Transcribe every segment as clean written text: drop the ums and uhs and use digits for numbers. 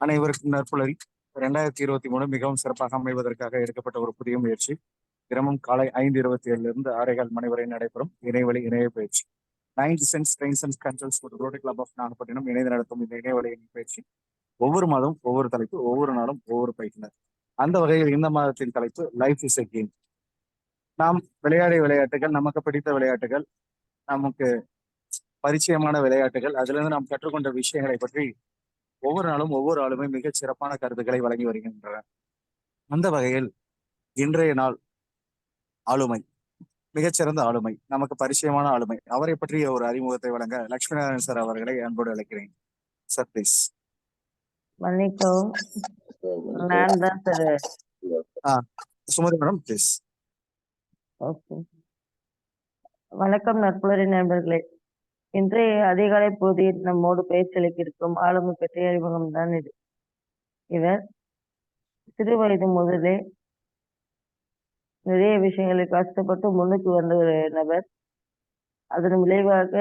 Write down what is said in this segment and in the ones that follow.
அனைவருக்கும் நற்புலரி. 2023 மிகவும் சிறப்பாக அமைவதற்காக எடுக்கப்பட்ட ஒரு புதிய முயற்சி. தினமும் காலை 5:27 6:15 மணி வரை நடைபெறும் இணையவழி இணைய பயிற்சி. 9th sense trains and counsels Rotary club of Nagapattinam இணைந்து நடத்தும் இந்த இணையவழி இணைய பயிற்சி ஒவ்வொரு மாதம் ஒவ்வொரு தலைப்பு, ஒவ்வொரு நாளும் ஒவ்வொரு பயிற்றுனர். அந்த வகையில் இந்த மாதத்தின் தலைப்பு லைஃப் இஸ் எ கேம். நாம் விளையாடிய விளையாட்டுகள், நமக்கு பிடித்த விளையாட்டுகள், நமக்கு பரிச்சயமான விளையாட்டுகள், அதிலிருந்து நாம் கற்றுக்கொண்ட விஷயங்களை பற்றி ஒவ்வொரு நாளும் ஒவ்வொரு ஆளுமே மிகச் சிறப்பான கருத்துக்களை வழங்கி வருகின்றனர். அந்த வகையில் இன்றைய நாள் ஆளுமை, மிகச்சிறந்த ஆளுமை, நமக்கு பரிச்சயமான ஆளுமை, அவரை பற்றிய ஒரு அறிமுகத்தை வழங்க லட்சுமி நாராயணன் சார் அவர்களை அன்போடு அழைக்கிறேன். Sir please. மன்னிக்கவும், நான் தான் sir. Sumathi madam please. Okay. வணக்கம் நற்புலரி நண்பர்களே. இன்றைய அதிகாலை பொழுதில் நம்மோடு பயிற்சியளிக்க இருக்கும் ஆளுமை பற்றிய அறிமுகம் தான் இது. இவர் சிறு வயது முதலே நிறைய விஷயங்களை கஷ்டப்பட்டு முன்னுக்கு வந்த ஒரு நபர். அதன் விளைவாக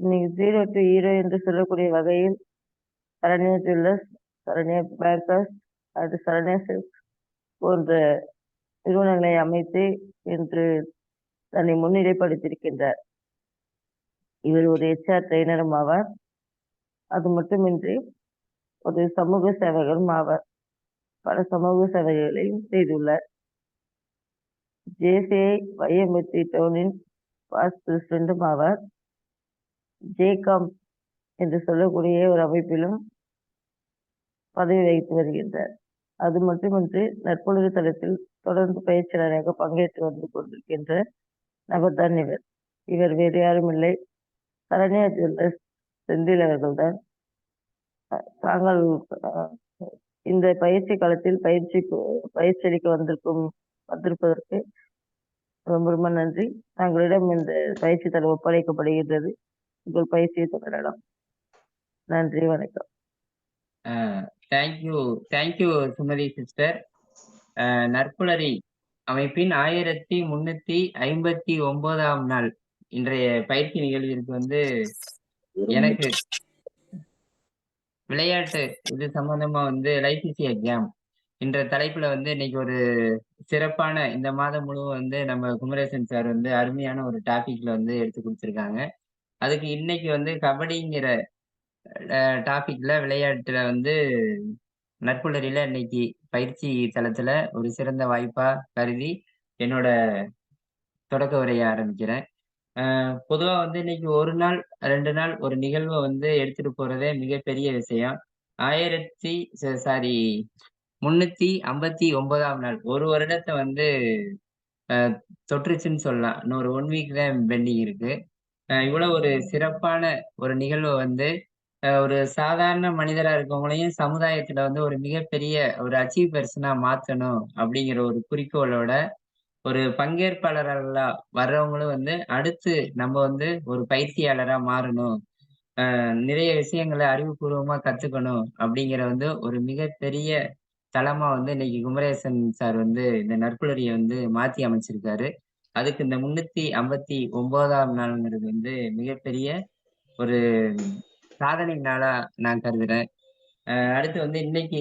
இன்னைக்கு 0 to ஹீரோ என்று சொல்லக்கூடிய வகையில் சரண்யா ஜுவல்லர்ஸ், சரண்யா பேக்கர்ஸ், அது சரண்யா சில்க்ஸ் போன்ற நிறுவனங்களை அமைத்து இன்று தன்னை முன்னிலைப்படுத்தியிருக்கின்றார். இவர் ஒரு HR ட்ரெயினரும் ஆவார். அது மட்டுமின்றி ஒரு சமூக சேவகரும் ஆவார். பல சமூக சேவைகளையும் செய்துள்ளார். JCI YMC டவுனின் பாஸ்ட் பிரசிடென்டும் ஆவார். ஜேகாம் என்று சொல்லக்கூடிய ஒரு அமைப்பிலும் பதவி வகித்து வருகின்றார். அது மட்டுமின்றி நற்பொழுது தளத்தில் தொடர்ந்து பயிற்சியாளராக பங்கேற்று வந்து கொண்டிருக்கின்ற நபர் தான் இவர். இவர் வேறு யாரும் இல்லை, சரண்யா ஜுவல்லர்ஸ் செந்தில் அவர்கள்தான். தாங்கள் இந்த பயிற்சி காலத்தில் பயிற்சியளிக்க வந்திருப்பதற்கு ரொம்ப ரொம்ப நன்றி. தங்களிடம் இந்த பயிற்சி தர ஒப்படைக்கப்படுகின்றது. உங்கள் பயிற்சியை தொடரலாம். நன்றி, வணக்கம். Thank you Sumathi sister. நற்புலரி அமைப்பின் 1359ஆம் நாள் இன்றைய பயிற்சி நிகழ்விற்கு வந்து எனக்கு விளையாட்டு இது சம்பந்தமா வந்து லைஃப் இஸ் எ கேம் என்ற தலைப்புல வந்து இன்னைக்கு ஒரு சிறப்பான இந்த மாதம் முழுவதும் வந்து நம்ம குமரேசன் சார் வந்து அருமையான ஒரு டாபிக்ல வந்து எடுத்து கொடுத்துருக்காங்க. அதுக்கு இன்னைக்கு வந்து கபடிங்கிற டாபிக்ல விளையாட்டுல வந்து நற்புலரியில இன்னைக்கு பயிற்சி தளத்துல ஒரு சிறந்த வாய்ப்பா கருதி என்னோட தொடக்க உரைய ஆரம்பிக்கிறேன். பொதுவா வந்து இன்னைக்கு ஒரு நாள் 2 நாள் ஒரு நிகழ்வை வந்து எடுத்துட்டு போறதே மிகப்பெரிய விஷயம். 359ஆம் நாள் ஒரு வருடத்தை வந்து தொற்றுச்சுன்னு சொல்லலாம். இன்னொரு 1 வீக் தான் பெண்டிங் இருக்கு. இவ்வளவு ஒரு சிறப்பான ஒரு நிகழ்வை வந்து ஒரு சாதாரண மனிதரா இருக்கவங்களையும் சமுதாயத்துல வந்து ஒரு மிகப்பெரிய ஒரு அச்சீவ் பர்சனா மாத்தணும் அப்படிங்கிற ஒரு குறிக்கோளோட ஒரு பங்கேற்பாளர்களா வர்றவங்களும் வந்து அடுத்து நம்ம வந்து ஒரு பயிற்சியாளரா மாறணும், நிறைய விஷயங்களை அறிவுபூர்வமா கத்துக்கணும் அப்படிங்கிற வந்து ஒரு மிகப்பெரிய தளமா வந்து இன்னைக்கு குமரேசன் சார் வந்து இந்த நற்புலரியை வந்து மாத்தி அமைச்சிருக்காரு. அதுக்கு இந்த 359ஆம் நாளுங்கிறது வந்து மிகப்பெரிய ஒரு சாதனை நாளா நான் கருதுறேன். அடுத்து வந்து இன்னைக்கு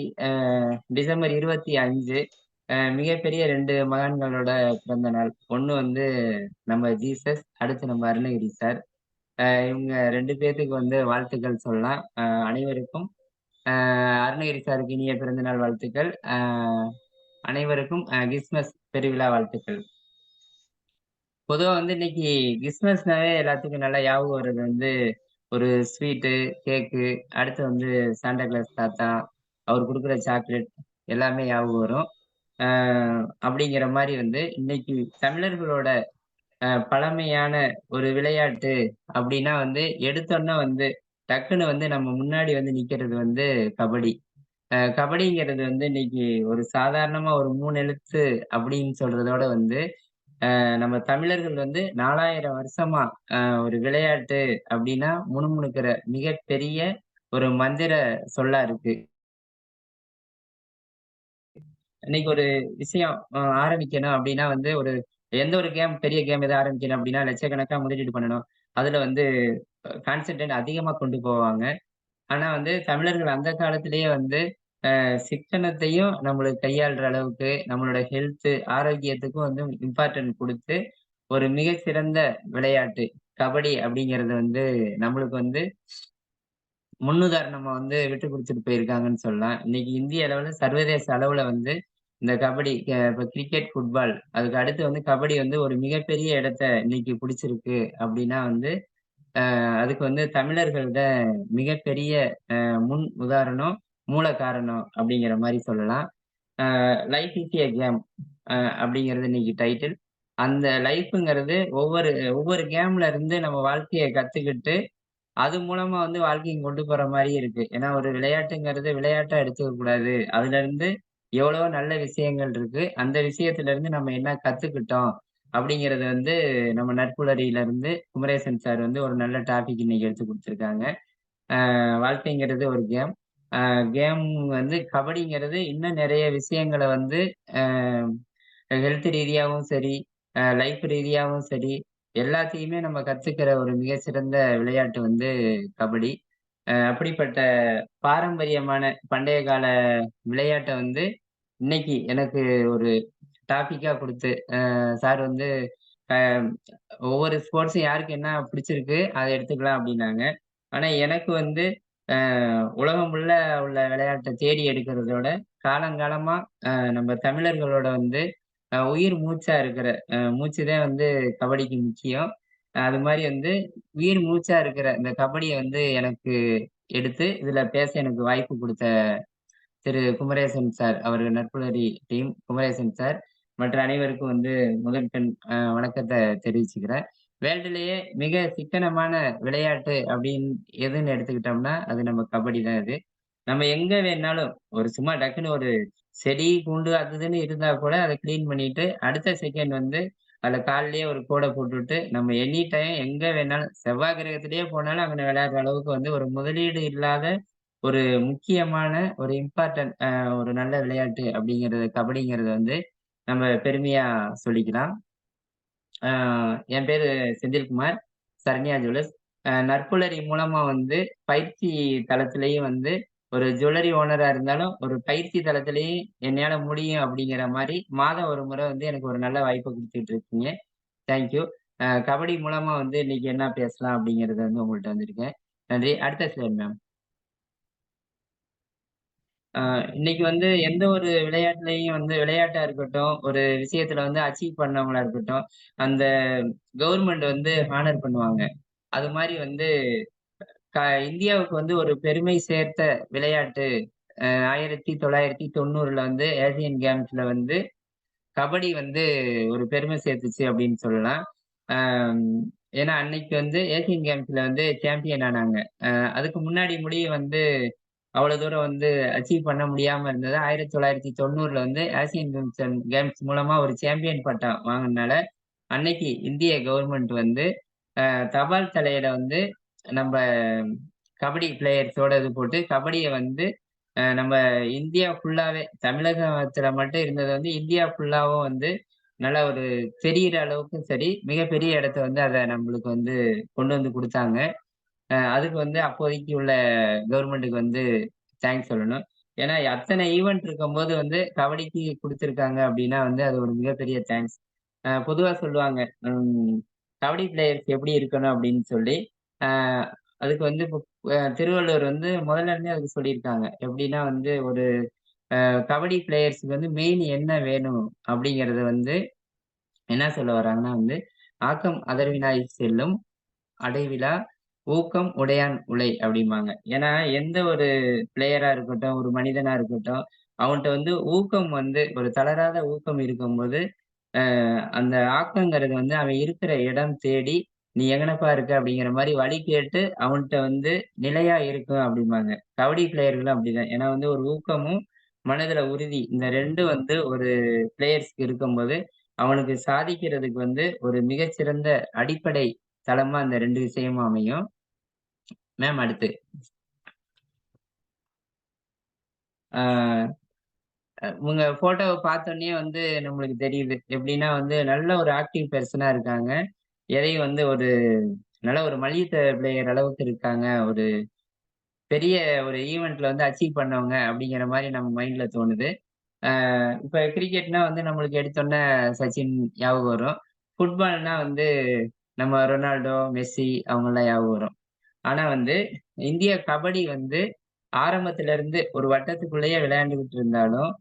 டிசம்பர் 25 மிகப்பெரிய 2 மகான்களோட பிறந்த நாள். ஒண்ணு வந்து நம்ம ஜீசஸ், அடுத்து நம்ம அருணகிரி சார். இவங்க 2 பேர்த்துக்கு வந்து வாழ்த்துக்கள் சொல்லலாம். அனைவருக்கும் அருணகிரி சாருக்கு இனிய பிறந்தநாள் வாழ்த்துக்கள். அனைவருக்கும் கிறிஸ்துமஸ் பெருவிழா வாழ்த்துக்கள். பொதுவா வந்து இன்னைக்கு கிறிஸ்துமஸ்னாவே எல்லாத்துக்கும் நல்லா ஞாபகம் வர்றது வந்து ஒரு ஸ்வீட்டு, கேக்கு, அடுத்து வந்து சாண்டா கிளாஸ் தாத்தா, அவர் கொடுக்குற சாக்லேட் எல்லாமே ஞாபகம் வரும். அப்படிங்கிற மாதிரி வந்து இன்னைக்கு தமிழர்களோட பழமையான ஒரு விளையாட்டு அப்படின்னா வந்து எடுத்தோன்னா வந்து டக்குன்னு வந்து நம்ம முன்னாடி வந்து நிக்கிறது வந்து கபடி. கபடிங்கிறது வந்து இன்னைக்கு ஒரு சாதாரணமா ஒரு 3 எழுத்து அப்படின்னு சொல்றதோட வந்து நம்ம தமிழர்கள் வந்து 4000 வருஷமா ஒரு விளையாட்டு அப்படின்னா முணுமுணுக்கிற மிகப்பெரிய ஒரு மந்திர சொல்லா இருக்கு. இன்னைக்கு ஒரு விஷயம் ஆரம்பிக்கணும் அப்படின்னா வந்து எந்த ஒரு பெரிய கேம் எதாவது ஆரம்பிக்கணும் அப்படின்னா லட்சக்கணக்கா முதலீடு பண்ணணும். அதுல வந்து கான்சென்ட்ரேட் அதிகமா கொண்டு போவாங்க. ஆனா வந்து தமிழர்கள் அந்த காலத்திலேயே வந்து சிக்கனத்தையும் நம்மளுக்கு கையாளுற அளவுக்கு நம்மளோட ஹெல்த் ஆரோக்கியத்துக்கும் வந்து இம்பார்ட்டன்ட் கொடுத்து ஒரு மிகச்சிறந்த விளையாட்டு கபடி அப்படிங்கிறது வந்து நம்மளுக்கு வந்து முன்னுதாரணமா வந்து விட்டு கொடுத்துட்டு போயிருக்காங்கன்னு சொல்லலாம். இன்னைக்கு இந்திய அளவுல சர்வதேச அளவுல வந்து இந்த கபடி இப்ப கிரிக்கெட், ஃபுட்பால் அதுக்கு அடுத்து வந்து கபடி வந்து ஒரு மிகப்பெரிய இடத்த இன்னைக்கு பிடிச்சிருக்கு அப்படின்னா வந்து அதுக்கு வந்து தமிழர்கள் தான் மிகப்பெரிய முன் உதாரணம், மூல காரணம் அப்படிங்கிற மாரி சொல்லலாம். லைஃப் இஸ் எ கேம் அப்படிங்கிறது இன்னைக்கு டைட்டில். அந்த லைஃப்ங்கிறது ஒவ்வொரு ஒவ்வொரு கேம்ல இருந்து நம்ம வாழ்க்கைய கத்துக்கிட்டு அது மூலமா வந்து வாழ்க்கைய கொண்டு போற மாரி இருக்கு. ஏன்னா ஒரு விளையாட்டுங்கிறது விளையாட்டா எடுத்துக்க கூடாது. அதுலருந்து எவ்வளவோ நல்ல விஷயங்கள் இருக்கு. அந்த விஷயத்துல இருந்து நம்ம என்ன கத்துக்கிட்டோம்? அப்படிங்கிறது வந்து நம்ம நட்புணரியிலருந்து குமரேசன் சார் வந்து ஒரு நல்ல டாபிக் இன்னைக்கு எடுத்து குடுத்துருக்காங்க. வாழ்க்கைங்கிறது ஒரு கேம். அ கேம் வந்து கபடிங்கிறது இன்னும் நெறைய விஷயங்கள வந்து அ ஹெல்த் ரீதியாவும் சரி, லைஃப் ரீதியாவும் சரி, எல்லாத்தையுமே நம்ம கத்துக்கிற ஒரு மிகச்சிறந்த விளையாட்டு வந்து கபடி. அப்படிப்பட்ட பாரம்பரியமான பண்டைய கால விளையாட்ட வந்து இன்னைக்கு எனக்கு ஒரு டாபிக்கா குடுத்து, சார் வந்து அ ஒவ்வொரு ஸ்போர்ட்ஸும் யாருக்கு என்ன பிடிச்சிருக்கு, அத எடுத்துக்கலாம் அப்டின்னாங்க. ஆனா எனக்கு வந்து உலகம் உள்ள உள்ள விளையாட்ட தேடி எடுக்கிறதோட, காலங்காலமா நம்ம தமிழர்களோட வந்து உயிர் மூச்சா இருக்கிற மூச்சு தான் வந்து கபடிக்கு முக்கியம். அது மாரி வந்து உயிர் மூச்சா இருக்கிற இந்த கபடிய வந்து எனக்கு எடுத்து, இதுல பேச எனக்கு வாய்ப்பு குடுத்த திரு குமரேசன் சார், அவர்கள் நட்புணரி டீம் குமரேசன் சார், மற்ற அனைவருக்கும் வந்து முதற்கண் வணக்கத்த தெரிவிச்சுக்கிறேன். வேர்ல்டுலயே மிக சிக்கனமான விளையாட்டு அப்படின்னு எதுன்னு எடுத்துக்கிட்டோம்னா, அது நம்ம கபடி தான் அது. நம்ம எங்க வேணாலும் ஒரு சும்மா டக்குன்னு ஒரு செடி, பூண்டு அது இதுன்னு இருந்தா கூட அத கிளீன் பண்ணிட்டு, அடுத்த செகண்ட் வந்து அதுல கால்லயே ஒரு கோட போட்டுட்டு, நம்ம எனி டைம் எங்க வேணாலும் செவ்வாய் கிரகத்திலேயே போனாலும் அங்க விளையாடுற அளவுக்கு வந்து ஒரு முதலீடு இல்லாத ஒரு முக்கியமான ஒரு இம்பார்ட்டன்ட் ஒரு நல்ல விளையாட்டு அப்படிங்கிறது கபடிங்கிறத வந்து நம்ம பெருமையா சொல்லிக்கலாம். அ என் பேரு செந்தில்குமார். சரண்யா ஜுவல்லர்ஸ். நற்புலரி மூலமா வந்து பயிற்சி தளத்திலேயும் வந்து ஒரு ஜுவல்லரி ஓனரா இருந்தாலும், ஒரு பயிற்சி தளத்திலேயும் என்னால முடியும் அப்படிங்கிற மாரி மாதம் ஒரு முறை வந்து எனக்கு ஒரு நல்ல வாய்ப்ப குடுத்துட்டு இருக்கீங்க. Thank you. கபடி மூலமா வந்து இன்னைக்கு என்ன பேசலாம் அப்படிங்கிறத வந்து உங்கள்ட்ட வந்திருக்கேன். நன்றி. அடுத்த ஸ்லைட் மேம். இன்னைக்கு வந்து எந்த ஒரு விளையாட்டுலயும் வந்து விளையாட்டா இருக்கட்டும், ஒரு விஷயத்துல வந்து அச்சீவ் பண்ணவங்களா இருக்கட்டும், அந்த கவர்மெண்ட் வந்து ஹானர் பண்ணுவாங்க. அது மாரி வந்து க இந்தியாவுக்கு வந்து ஒரு பெருமை சேர்த்த விளையாட்டு 1990ல வந்து ஏசியன் கேம்ஸ்ல வந்து கபடி வந்து ஒரு பெருமை சேர்த்துச்சு அப்படின்னு சொல்லலாம். அம் ஏன்னா அன்னைக்கு வந்து ஏசியன் கேம்ஸ்ல வந்து சாம்பியன் ஆனாங்க. அதுக்கு முன்னாடி முடிய வந்து அவ்வளவு தூரம் வந்து அச்சீவ் பண்ண முடியாம இருந்தது. 1990ல வந்து ஆசியன் கேம்ஸ் மூலமா ஒரு சாம்பியன் பட்டம் வாங்குனனால, அன்னைக்கு இந்திய கவர்மெண்ட் வந்து தபால் தலையில வந்து நம்ப கபடி பிளேயர்ஸோட இது போட்டு கபடிய வந்து நம்ம இந்தியா ஃபுல்லாவே தமிழகத்துல மட்டும் இருந்தது வந்து இந்தியா ஃபுல்லாவும் வந்து நல்ல ஒரு தெரியிற அளவுக்கும் சரி, மிகப்பெரிய இடத்த வந்து அத நம்மளுக்கு வந்து கொண்டு வந்து குடுத்தாங்க. அதுக்கு வந்து அப்போதைக்கு உள்ள கவர்மெண்ட்டுக்கு வந்து தேங்க்ஸ் சொல்லணும். ஏன்னா அத்தனை ஈவென்ட் இருக்கும்போது வந்து கபடிக்கு குடுத்துருக்காங்க அப்டின்னா வந்து அது ஒரு மிகப்பெரிய தேங்க்ஸ். பொதுவா சொல்லுவாங்க, ம் கபடி பிளேயர்ஸ் எப்படி இருக்கணும் அப்படின்னு சொல்லி. அ அதுக்கு வந்து இப்போ திருவள்ளுவர் வந்து முதல்ல இருந்தே அதுக்கு சொல்லியிருக்காங்க. எப்படின்னா வந்து ஒரு கபடி பிளேயர்ஸ்க்கு வந்து மெயின் என்ன வேணும் அப்படிங்கிறத வந்து என்ன சொல்ல வர்றாங்கன்னா வந்து, "ஆக்கம் அதர்வினாய் செல்லும் அடைவிலா ஊக்கம் உடையான் உழை" அப்படிம்பாங்க. ஏன்னா எந்த ஒரு பிளேயரா இருக்கட்டும், ஒரு மனிதனா இருக்கட்டும், அவன்ட்ட வந்து ஊக்கம் வந்து ஒரு தளராத ஊக்கம் இருக்கும்போது, அ அந்த ஆக்கங்கிறது வந்து அவன் இருக்கிற இடம் தேடி, "நீ எங்கனப்பா இருக்க?" அப்படிங்கிற மாரி வழி கேட்டு அவன்ட்ட வந்து நிலையா இருக்கும் அப்படிம்பாங்க. கபடி பிளேயர்களும் அப்படிதான். ஏன்னா வந்து ஒரு ஊக்கமும், மனதுல உறுதி இந்த 2ம் வந்து ஒரு பிளேயர்ஸ்க்கு இருக்கும்போது, அவனுக்கு சாதிக்கிறதுக்கு வந்து ஒரு மிகச்சிறந்த அடிப்படை தளமா அந்த 2 விஷயமும் அமையும். மேம் அடுத்து. ஆ உங்க ஃபோட்டோவ பார்த்தோனயே வந்து நம்மளுக்கு தெரியுது. எப்படின்னா வந்து நல்ல ஒரு ஆக்டிவ் பெர்சனா இருக்காங்க. எதையும் வந்து ஒரு நல்ல ஒரு மல்யுத்த பிளேயர் அளவுக்கு இருக்காங்க. ஒரு பெரிய ஒரு ஈவென்ட்ல வந்து அச்சீவ் பண்ணவங்க அப்படிங்கிற மாதிரி நம்ம மைண்ட்ல தோணுது. இப்ப கிரிக்கெட்னா வந்து நம்மளுக்கு எடுத்தோன்னே சச்சின் ஞாபகம் வரும். ஃபுட்பால்னா வந்து நம்ம ரொனால்டோ, மெஸ்ஸி அவங்கலாம் ஞாபகம் வரும். ஆனா வந்து இந்திய கபடி வந்து ஆரம்பத்துல இருந்து ஒரு வட்டத்துக்குள்ளேயே விளையாண்டுகிட்டு இருந்தாலும்,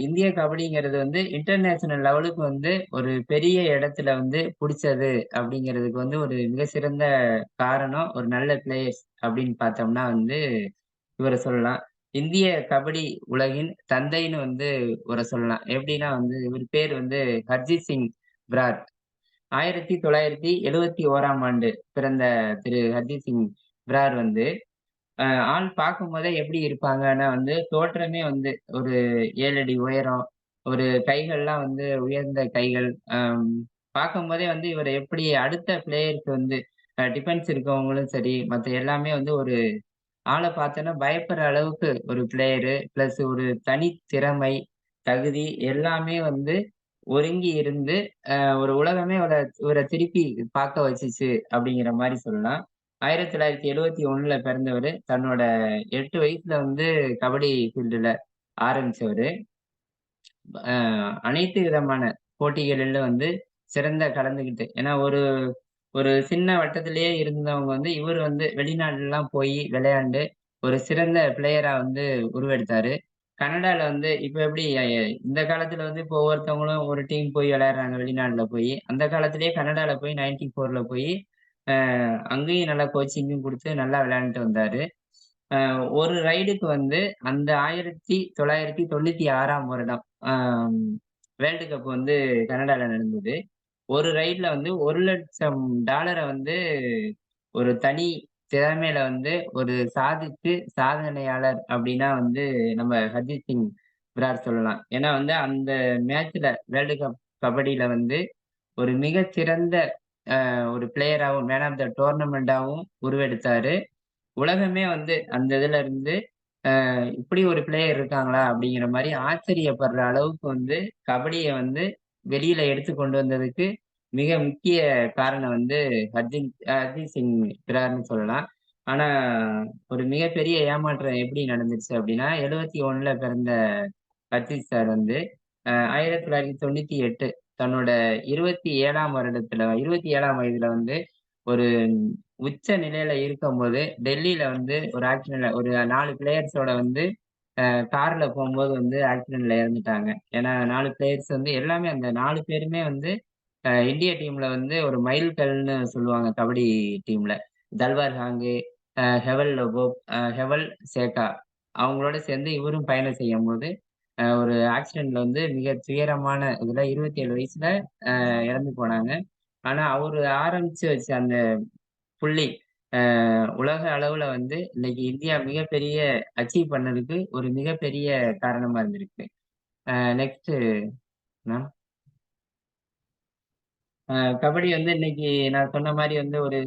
இந்திய கபடிங்கிறது வந்து இன்டர்நேஷனல் லெவலுக்கு வந்து ஒரு பெரிய இடத்துல வந்து புடிச்சது அப்படிங்கிறதுக்கு வந்து ஒரு மிக சிறந்த காரணம் ஒரு நல்ல பிளேயர்ஸ் அப்படின்னு பார்த்தோம்னா வந்து இவர சொல்லலாம். இந்திய கபடி உலகின் தந்தைன்னு வந்து இவர சொல்லலாம். எப்படின்னா வந்து இவர் பேர் வந்து ஹர்ஜீத் சிங் பிரார். 1971ஆம் ஆண்டு பிறந்த திரு ஹர்ஜீத் சிங் பிரார் வந்து அ ஆள் பார்க்கும்போதே எப்படி இருப்பாங்கன்னா வந்து, தோற்றமே வந்து ஒரு 7 அடி உயரம், ஒரு கைகள்லாம் வந்து உயர்ந்த கைகள். பார்க்கும்போதே வந்து இவர எப்படி அடுத்த பிளேயருக்கு வந்து டிஃபென்ஸ் இருக்கவங்களும் சரி, மத்த எல்லாமே வந்து ஒரு ஆள பார்த்தோன்னா பயப்படுற அளவுக்கு ஒரு பிளேயரு, பிளஸ் ஒரு தனி திறமை, தகுதி எல்லாமே வந்து ஒருங்கி இருந்து, ஒரு உலகமே இவர திருப்பி பார்க்க வச்சுச்சு அப்படிங்கிற மாரி சொல்லலாம். 1971ல பிறந்தவரு. தன்னோட 8 வயசுல வந்து கபடி ஃபீல்டுல ஆரம்பிச்சவரு. அ அனைத்து விதமான போட்டிகளிலும் வந்து சிறந்த கலந்துகிட்டு ஏன்னா ஒரு ஒரு சின்ன வட்டத்திலேயே இருந்தவங்க வந்து, இவரு வந்து வெளிநாடுலாம் போயி விளையாண்டு, ஒரு சிறந்த பிளேயரா வந்து உருவெடுத்தாரு. கனடால வந்து இப்ப எப்படி இந்த காலத்துல வந்து இப்போ ஒவ்வொருத்தவங்களும் ஒரு டீம் போய் விளையாடுறாங்க வெளிநாடுல போயி. அந்த காலத்திலேயே கனடால போய் 94ல போயி, அ அங்கேயும் நல்லா கோச்சிங்கும் குடுத்து நல்லா விளையாண்டுட்டு வந்தாரு. அ ஒரு ரைடுக்கு வந்து அந்த 1996ஆம் வருடம் வேர்ல்டு கப் வந்து கனடால நடந்தது. ஒரு ரைட்ல வந்து $1,00,000 வந்து ஒரு தனி திறமையில வந்து ஒரு சாதித்து சாதனையாளர் அப்டின்னா வந்து நம்ம ஹர்ஜீத் சிங் பிரார் சொல்லலாம். ஏன்னா வந்து அந்த மேட்ச்ல வேர்ல்டு கப் கபடியில வந்து ஒரு மிகச்சிறந்த ஒரு பிளேயராவும், மேன் ஆஃப் த டோர்னமென்ட்டாவும் உருவெடுத்தாரு. உலகமே வந்து அந்த இதுல இருந்து இப்படி ஒரு பிளேயர் இருக்காங்களா? அப்படிங்கிற மாரி ஆச்சரியப்படுற அளவுக்கு வந்து கபடிய வந்து வெளியில எடுத்து கொண்டு வந்ததுக்கு மிக முக்கிய காரணம் வந்து ஹர்ஜீத் சிங் பிரார்ன்னு சொல்லலாம். ஆனா, ஒரு மிகப்பெரிய ஏமாற்றம் எப்படி நடந்துச்சு அப்படின்னா, 71ல பிறந்த ஹர்ஜீத் சார் வந்து 1998 தன்னோட 27ஆம் வயதுல வந்து ஒரு உச்ச நிலையில இருக்கும்போது, டெல்லியில வந்து ஒரு ஆக்சிடென்ட்ல ஒரு 4 பிளேயர்ஸோட வந்து கார்ல போம்போது வந்து ஆக்சிடென்ட்ல இறந்துட்டாங்க. ஏன்னா 4 பிளேயர்ஸ் வந்து எல்லாமே அந்த 4 பேருமே வந்து இந்திய டீம்ல வந்து ஒரு மைல்கல்லுன்னு சொல்லுவாங்க கபடி டீம்ல. தல்வார் ஹாங்கு, ஹெவல் லோபோப், ஹெவல் சேகா அவங்களோட சேர்ந்து இவரும் பயணம் செய்யும்போது, ஒரு ஆக்சிடென்ட்ல வந்து மிக துயரமான இதுல 27 வயசுல இறந்து போனாங்க. ஆனா அவரு ஆரம்பிச்சு வச்ச அந்த புள்ளி உலக அளவுல வந்து இன்னைக்கு இந்தியா மிகப்பெரிய அச்சீவ் பண்ணதுக்கு ஒரு மிகப்பெரிய காரணமா இருந்திருக்கு. Next ma'am. கபடி வந்து இன்னைக்கு நான் சொன்ன மாரி வந்து ஒரு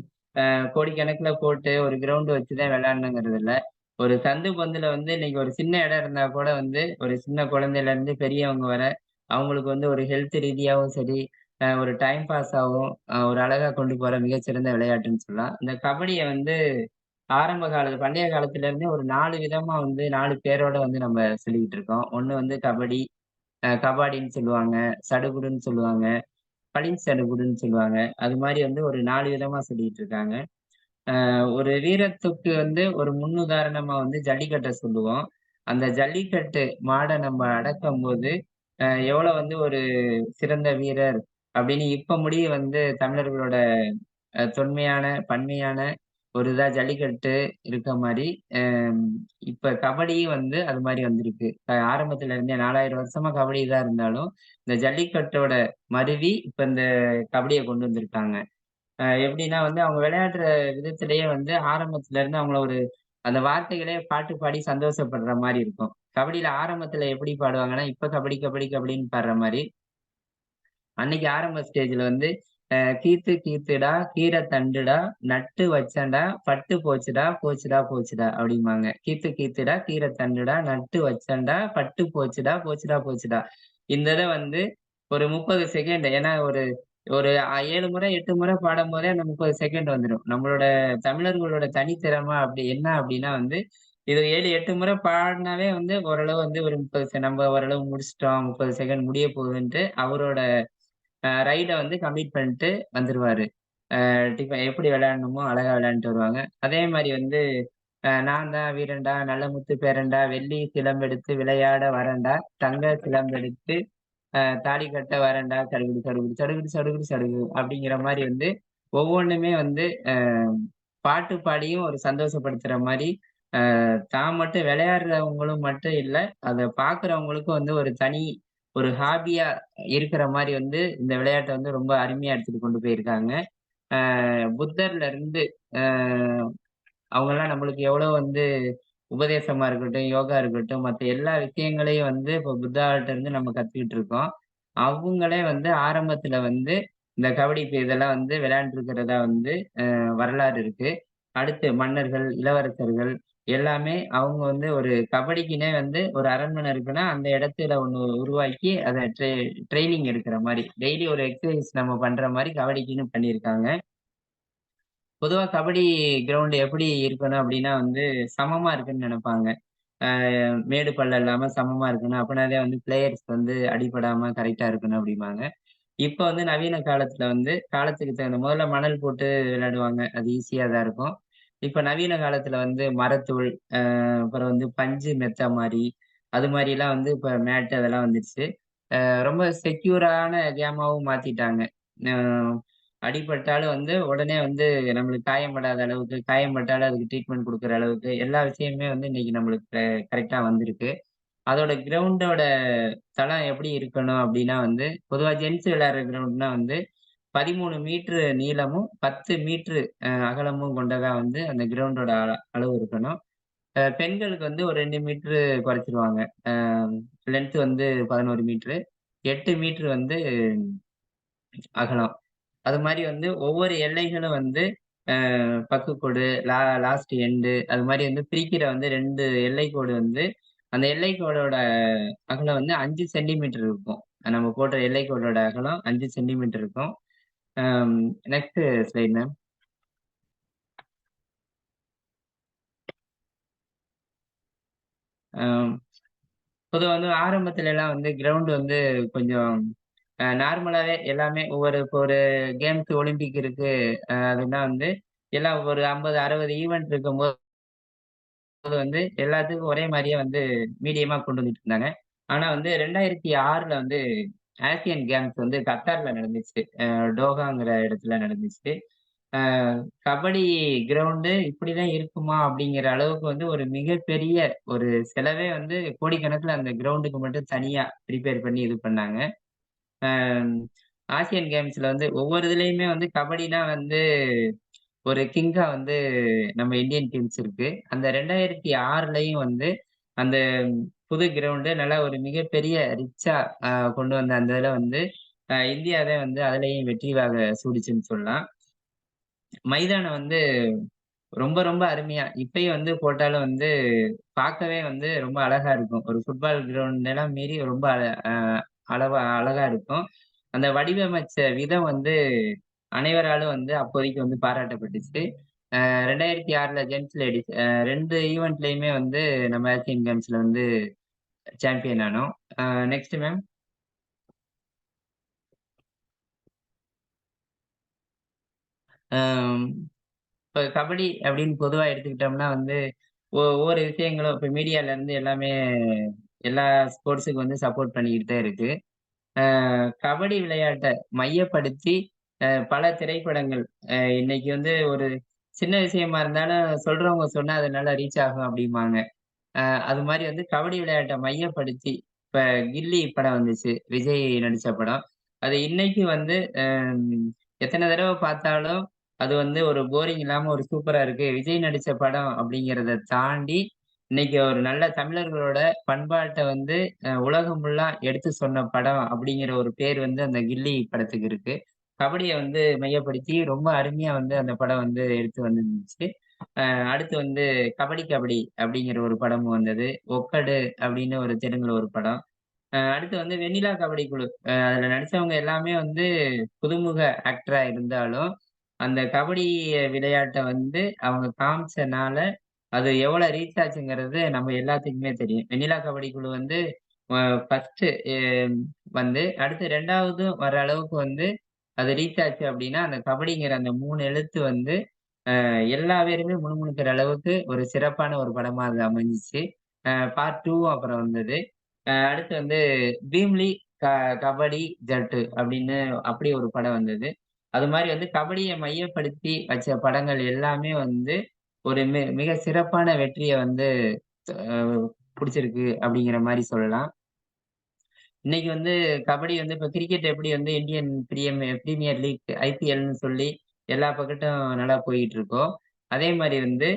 கோடிக்கணக்குல போட்டு ஒரு கிரவுண்ட் வச்சு தான் விளையாடணுங்கிறது இல்ல. ஒரு சந்து பந்துல வந்து இன்னைக்கு ஒரு சின்ன இடம் இருந்தா கூட வந்து ஒரு சின்ன குழந்தையில இருந்து பெரியவங்க வர, அவங்களுக்கு வந்து ஒரு ஹெல்த் ரீதியாவும் சரி, ஒரு டைம் பாஸ் ஆவும், ஒரு அழகா கொண்டு போற மிகச்சிறந்த விளையாட்டுன்னு சொல்லலாம். இந்த கபடிய வந்து பண்டைய காலத்துல இருந்தே ஒரு 4 விதமா வந்து 4 பேரோட வந்து நம்ம சொல்லிக்கிட்டு இருக்கோம். ஒண்ணு வந்து கபடி, கபாடின்னு சொல்லுவாங்க, சடுகுடுன்னு சொல்லுவாங்க, பளிங் சடுகுடுன்னு சொல்லுவாங்க. அது மாரி வந்து ஒரு 4 விதமா சொல்லிட்டு இருக்காங்க. ஒரு வீரத்துக்கு வந்து ஒரு முன்னுதாரணமா வந்து ஜல்லிக்கட்ட சொல்லுவோம். அந்த ஜல்லிக்கட்டு மாட நம்ம அடக்கும்போது, எவ்வளவு வந்து ஒரு சிறந்த வீரர் அப்படின்னு இப்ப முடிய வந்து தமிழர்களோட தொன்மையான, பன்மையான ஒரு இதா ஜல்லிக்கட்டு இருக்க மாரி, அம் இப்ப கபடியும் வந்து அது மாரி வந்திருக்கு. ஆரம்பத்துல இருந்தே 4000 வருஷமா கபடி இதா இருந்தாலும், இந்த ஜல்லிக்கட்டோட மருவி இப்ப இந்த கபடிய கொண்டு வந்திருக்காங்க. எப்படின்னா வந்து அவங்க விளையாடுற விதத்திலேயே வந்து ஆரம்பத்துல இருந்து அவங்கள ஒரு அந்த வார்த்தைகளே பாட்டு பாடி சந்தோஷப்படுற மாரி இருக்கும். கபடியில ஆரம்பத்துல எப்படி பாடுவாங்கன்னா, இப்ப கபடி, கபடி, கபடின்னு பாடுற மாரி, அன்னைக்கு ஆரம்ப ஸ்டேஜ்ல வந்து கீத்து கீத்துடா, கீர தண்டுடா, நட்டு வச்சேன்டா, பட்டு போச்சுடா, போச்சுடா, போச்சுடா அப்படிம்பாங்க. கீத்து கீத்துடா, கீர தண்டுடா, நட்டு வச்சேன்டா, பட்டு போச்சுடா, போச்சுடா, போச்சுடா. இந்த இத வந்து ஒரு 30 செகண்ட் ஏன்னா ஒரு ஒரு 7 முறை 8 முறை பாடும்போதே அந்த 30 செகண்ட் வந்துரும். நம்மளோட தமிழர்களோட தனித்திறமை அப்படி என்ன அப்படின்னா வந்து, இது 7, 8 முறை பாடுனாவே வந்து ஓரளவு வந்து ஒரு 30 நம்ம ஓரளவு முடிச்சுட்டோம். 30 செகண்ட் முடிய போகுதுன்ட்டு அவரோட ரைட வந்து கம்ப்ளீட் பண்ணிட்டு வந்துருவாரு. எப்படி விளையாடணுமோ அழகா விளையாண்டுட்டு வருவாங்க. அதே மாரி வந்து நான் தான் வீரன்டா, நல்ல முத்து பேரன்டா, வெள்ளி சிலம்பெடுத்து விளையாட வரேன்டா, தங்க சிலம்பெடுத்து தாலி கட்ட வரேன்டா, சடுகுடு சடுகுடு சடுகுடு சடுகுடு சடுகு அப்படிங்கிற மாரி வந்து ஒவ்வொன்னுமே வந்து பாட்டு பாடியும் ஒரு சந்தோஷப்படுத்துற மாரி, தான் மட்டும் விளையாடுறவங்களும் மட்டும் இல்ல, அத பார்க்கிறவங்களுக்கும் வந்து ஒரு தனி ஒரு ஹாபியா இருக்கிற மாரி வந்து இந்த விளையாட்ட வந்து ரொம்ப அருமையா எடுத்துட்டு கொண்டு போயிருக்காங்க. புத்தர்ல இருந்து அ அவங்கலாம் நம்மளுக்கு எவ்வளோ வந்து உபதேசமா இருக்கட்டும், யோகா இருக்கட்டும், மத்த எல்லா விஷயங்களையும் வந்து இப்போ புத்தாட்ட இருந்து நம்ம கத்துக்கிட்டு இருக்கோம். அவங்களே வந்து ஆரம்பத்துல வந்து இந்த கபடி இதெல்லாம் வந்து விளையாண்டுருக்கிறதா வந்து வரலாறு இருக்கு. அடுத்து மன்னர்கள், இளவரசர்கள் எல்லாமே அவங்க வந்து ஒரு கபடிக்குன்னே வந்து ஒரு அரண்மனை இருக்குன்னா, அந்த இடத்துல ஒண்ணு உருவாக்கி அத ட்ரெய்னிங் எடுக்கிற மாரி, டெய்லி ஒரு எக்சர்சைஸ் நம்ம பண்ற மாரி கபடிக்குன்னு பண்ணியிருக்காங்க. பொதுவா கபடி கிரவுண்ட் எப்படி இருக்கணும் அப்படின்னா வந்து, சமமா இருக்குன்னு நெனைப்பாங்க. அ மேடு பள்ளம் இல்லாம சமமா இருக்கணும். அப்பனாதே வந்து பிளேயர்ஸ் வந்து அடிபடாம கரெக்ட்டா இருக்கணும் அப்படிம்பாங்க. இப்ப வந்து நவீன காலத்துல வந்து காலத்துக்கு தகுந்த முதல்ல மணல் போட்டு விளையாடுவாங்க. அது ஈஸியா தான் இருக்கும். இப்ப நவீன காலத்துல வந்து மரத்தூள், அப்புறம் வந்து பஞ்சு மெத்த மாரி, அது மாரிலாம் வந்து இப்ப மேட் அதெல்லாம் வந்துருச்சு. ரொம்ப செக்யூரான கேமாவும் மாத்திட்டாங்க. அ அடிபட்டாலும் வந்து உடனே வந்து நம்மளுக்கு காயம் படாத அளவுக்கு, காயம் பட்டாலும் அதுக்கு ட்ரீட்மெண்ட் குடுக்குற அளவுக்கு எல்லா விஷயமுமே வந்து இன்னைக்கு நம்மளுக்கு கரெக்ட்டா வந்திருக்கு. அதோட கிரவுண்டோட தளம் எப்படி இருக்கணும் அப்டின்னா வந்து, பொதுவா ஜென்ஸ் விளையாடுற கிரவுண்ட்னா வந்து 13 மீட்டர் நீளமும், 10 மீட்டர் அகலமும் கொண்டதா வந்து அந்த கிரவுண்டோட அளவு இருக்கணும். பெண்களுக்கு வந்து ஒரு 2 மீட்டர் குறைச்சிருவாங்க. அ லென்த் வந்து 11 மீட்டரு. 8 மீட்டர் வந்து அகலம். அது மாரி வந்து ஒவ்வொரு எல்லைகளும் வந்து பக்குக்கோடு, லாஸ்ட் எண்டு அது மாரி வந்து பிரிக்கிற வந்து 2 எல்லைக்கோடு வந்து, அந்த எல்லைக்கோடோட அகலம் வந்து 5 சென்டிமீட்டர் இருக்கும். நம்ம போடுற எல்லைக்கோடோட அகலம் 5 சென்டிமீட்டர் இருக்கும். அம் நெக்ஸ்ட் ஸ்லைட் மேம். அம் பொதுவா வந்து ஆரம்பத்துல எல்லாம் வந்து கிரவுண்ட் வந்து கொஞ்சம் நார்மலாவே எல்லாமே இப்போ ஒரு கேம்ஸ் ஒலிம்பிக் இருக்கு. அதுன்னா வந்து எல்லாம் ஒரு 50, 60 ஈவென்ட் இருக்கும்போது வந்து எல்லாத்துக்கும் ஒரே மாரியே வந்து மீடியமா கொண்டு வந்துட்டு இருந்தாங்க. ஆனா வந்து 2006ல வந்து ஆசியன் கேம்ஸ் வந்து கத்தார்ல நடந்துச்சு. டோஹாங்கிற இடத்துல நடந்துச்சு. அ கபடி கிரவுண்டு இப்படிதான் இருக்குமா? அப்படிங்கிற அளவுக்கு வந்து ஒரு மிகப்பெரிய ஒரு செலவே வந்து கோடிக்கணக்குல அந்த கிரவுண்டுக்கு மட்டும் தனியா பிரிப்பேர் பண்ணி இது பண்ணாங்க. அ ஆசியன் கேம்ஸ்ல வந்து ஒவ்வொரு இதுலயுமே வந்து கபடினா வந்து ஒரு கிங்கா வந்து நம்ம இந்தியன் டீம்ஸ் இருக்கு. அந்த 2006லயும் வந்து அந்த புது கிரவுண்டு நல்லா ஒரு மிகப்பெரிய ரிச்சா கொண்டு வந்த அந்த இதுல வந்து இந்தியா தான் வந்து அதுலயும் வெற்றி வாகை சூடிச்சுன்னு சொல்லலாம். மைதானம் வந்து ரொம்ப ரொம்ப அருமையா இப்பயும் வந்து போட்டாலும் வந்து பார்க்கவே வந்து ரொம்ப அழகா இருக்கும். ஒரு ஃபுட்பால் கிரவுண்ட் எல்லாம் மீறி ரொம்ப அ அழகா இருக்கும். அந்த வடிவமைச்ச விதம் வந்து அனைவராலும் வந்து அப்போதைக்கு வந்து பாராட்டப்பட்டுச்சு. 2006ல ஜென்ட்ஸ், லேடீஸ் 2 ஈவென்ட்லயுமே வந்து நம்ம ஆசியன் கேம்ஸ்ல வந்து சாம்பியன் ஆனோம். Next ma'am. அம் இப்ப கபடி அப்படின்னு பொதுவா எடுத்துக்கிட்டோம்னா வந்து, ஒவ்வொரு விஷயங்களும் இப்ப மீடியால இருந்து எல்லாமே எல்லா ஸ்போர்ட்ஸுக்கு வந்து சப்போர்ட் பண்ணிக்கிட்டு தான் இருக்கு. கபடி விளையாட்ட மையப்படுத்தி பல திரைப்படங்கள் இன்னைக்கு வந்து ஒரு சின்ன விஷயமா இருந்தாலும் சொல்றவங்க சொன்னா அது நல்லா ரீச் ஆகும் அப்படிம்பாங்க. அது மாரி வந்து கபடி விளையாட்ட மையப்படுத்தி, இப்ப கில்லி படம் வந்துச்சு. விஜய் நடிச்ச படம். அது இன்னைக்கு வந்து எத்தன தடவ பார்த்தாலும், அது வந்து ஒரு போரிங் இல்லாம ஒரு சூப்பரா இருக்கு. விஜய் நடிச்ச படம் அப்படிங்கிறத தாண்டி, இன்னைக்கு ஒரு நல்ல தமிழர்களோட பண்பாட்ட வந்து உலகம் ஃபுல்லா எடுத்து சொன்ன படம் அப்படிங்கிற ஒரு பேர் வந்து அந்த கில்லி படத்துக்கு இருக்கு. கபடிய வந்து மையப்படுத்தி ரொம்ப அருமையா வந்து அந்த படம் வந்து எடுத்து வந்திருந்துச்சு. அடுத்து வந்து கபடி கபடி அப்படிங்கிற ஒரு படமும் வந்தது. ஒக்கடு அப்படின்னு ஒரு தெலுங்குல ஒரு படம். அடுத்து வந்து வெண்ணிலா கபடி குழு. அதுல நடிச்சவங்க எல்லாமே வந்து புதுமுக ஆக்டரா இருந்தாலும், அந்த கபடி விளையாட்ட வந்து அவங்க காமிச்சனால, அது எவ்வளவு ரீச் ஆச்சுங்கிறது நம்ம எல்லாத்துக்குமே தெரியும். வெண்ணிலா கபடி குழு வந்து அ ஃபர்ஸ்ட்டு வந்து அடுத்து 2வது வர அளவுக்கு வந்து அது ரீச் ஆச்சு அப்டின்னா, அந்த கபடிங்கிற அந்த 3 எழுத்து வந்து எல்லா பேருமே முணுமுணுக்கிற அளவுக்கு ஒரு சிறப்பான ஒரு படமா அது அமைஞ்சுச்சு. பார்ட் 2வும் அப்புறம் வந்தது. அடுத்து வந்து பீம்லி க கபடி ஜட்டு அப்படின்னு அப்படி ஒரு படம் வந்தது. அது மாரி வந்து கபடிய மையப்படுத்தி வச்ச படங்கள் எல்லாமே வந்து ஒரு மிக சிறப்பான வெற்றிய வந்து அ குடிச்சிருக்கு அப்படிங்கிற மாரி சொல்லலாம். இன்னைக்கு வந்து கபடி வந்து இப்ப கிரிக்கெட் எப்படி வந்து இந்தியன் பிரீமியர் லீக் ஐபிஎல்ன்னு சொல்லி எல்லா பக்கட்டும் நல்லா போயிட்டு இருக்கோ. அதே மாரி வந்து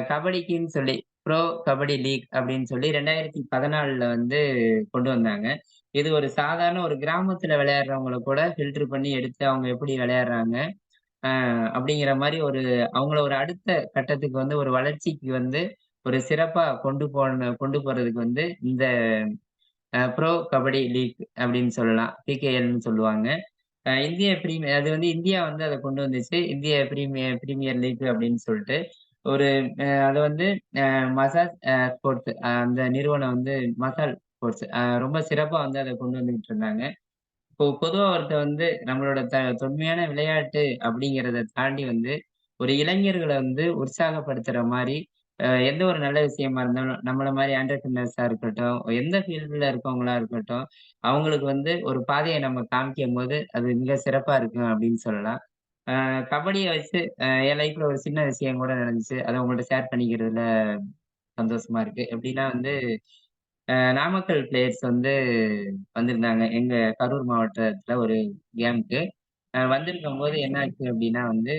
கபடிக்குன்னு சொல்லி ப்ரோ கபடி லீக் அப்படின்னு சொல்லி 2014ல வந்து கொண்டு வந்தாங்க. இது ஒரு சாதாரண ஒரு கிராமத்துல விளையாடுறவங்கள கூட ஃபில்டர் பண்ணி எடுத்து அவங்க எப்படி விளையாடுறாங்க, அ அப்படிங்கிற மாரி அவங்கள ஒரு அடுத்த கட்டத்துக்கு வந்து ஒரு வளர்ச்சிக்கு வந்து ஒரு சிறப்பா கொண்டு போறதுக்கு வந்து இந்த ப்ரோ கபடி லீக் அப்படின்னு சொல்லலாம். பிகேஎல்ன்னு சொல்லுவாங்க. அது வந்து இந்தியா வந்து அத கொண்டு வந்துச்சு. இந்திய பிரீமியர் லீக் அப்படின்னு சொல்ட்டு. ஒரு அத வந்து மசாஜ் ஸ்போர்ட்ஸ் அந்த நிறுவனம் வந்து மசால் ஸ்போர்ட்ஸ் ரொம்ப சிறப்பா வந்து அத கொண்டு வந்துகிட்டு இருந்தாங்க. இப்போ பொதுவா ஒருத்தன் வந்து நம்மளோட தொன்மையான விளையாட்டு அப்படிங்கிறத தாண்டி வந்து, ஒரு இளைஞர்கள வந்து உற்சாகப்படுத்துற மாரி, எந்த ஒரு நல்ல விஷயமா இருந்தாலும், நம்மள மாரி ஆன்டர்பிரினர்ஸா இருக்கட்டும், எந்த ஃபீல்டுல இருக்கவங்களா இருக்கட்டும், அவங்களுக்கு வந்து ஒரு பாதைய நம்ம காமிக்கும்போது, அது மிக சிறப்பா இருக்கும் அப்படின்னு சொல்லலாம். கபடிய வச்சு என் லைஃப்ல ஒரு சின்ன விஷயம் கூட நடந்துச்சு. அத உங்கள்ட்ட ஷேர் பண்ணிக்கிறதுல சந்தோஷமா இருக்கு. எப்படின்னா வந்து நாமக்கல் பிளேயர்ஸ் வந்து வந்திருந்தாங்க. எங்க கரூர் மாவட்டத்துல ஒரு கேம்க்கு. வந்திருக்கும்போது என்ன ஆச்சு அப்டின்னா வந்து,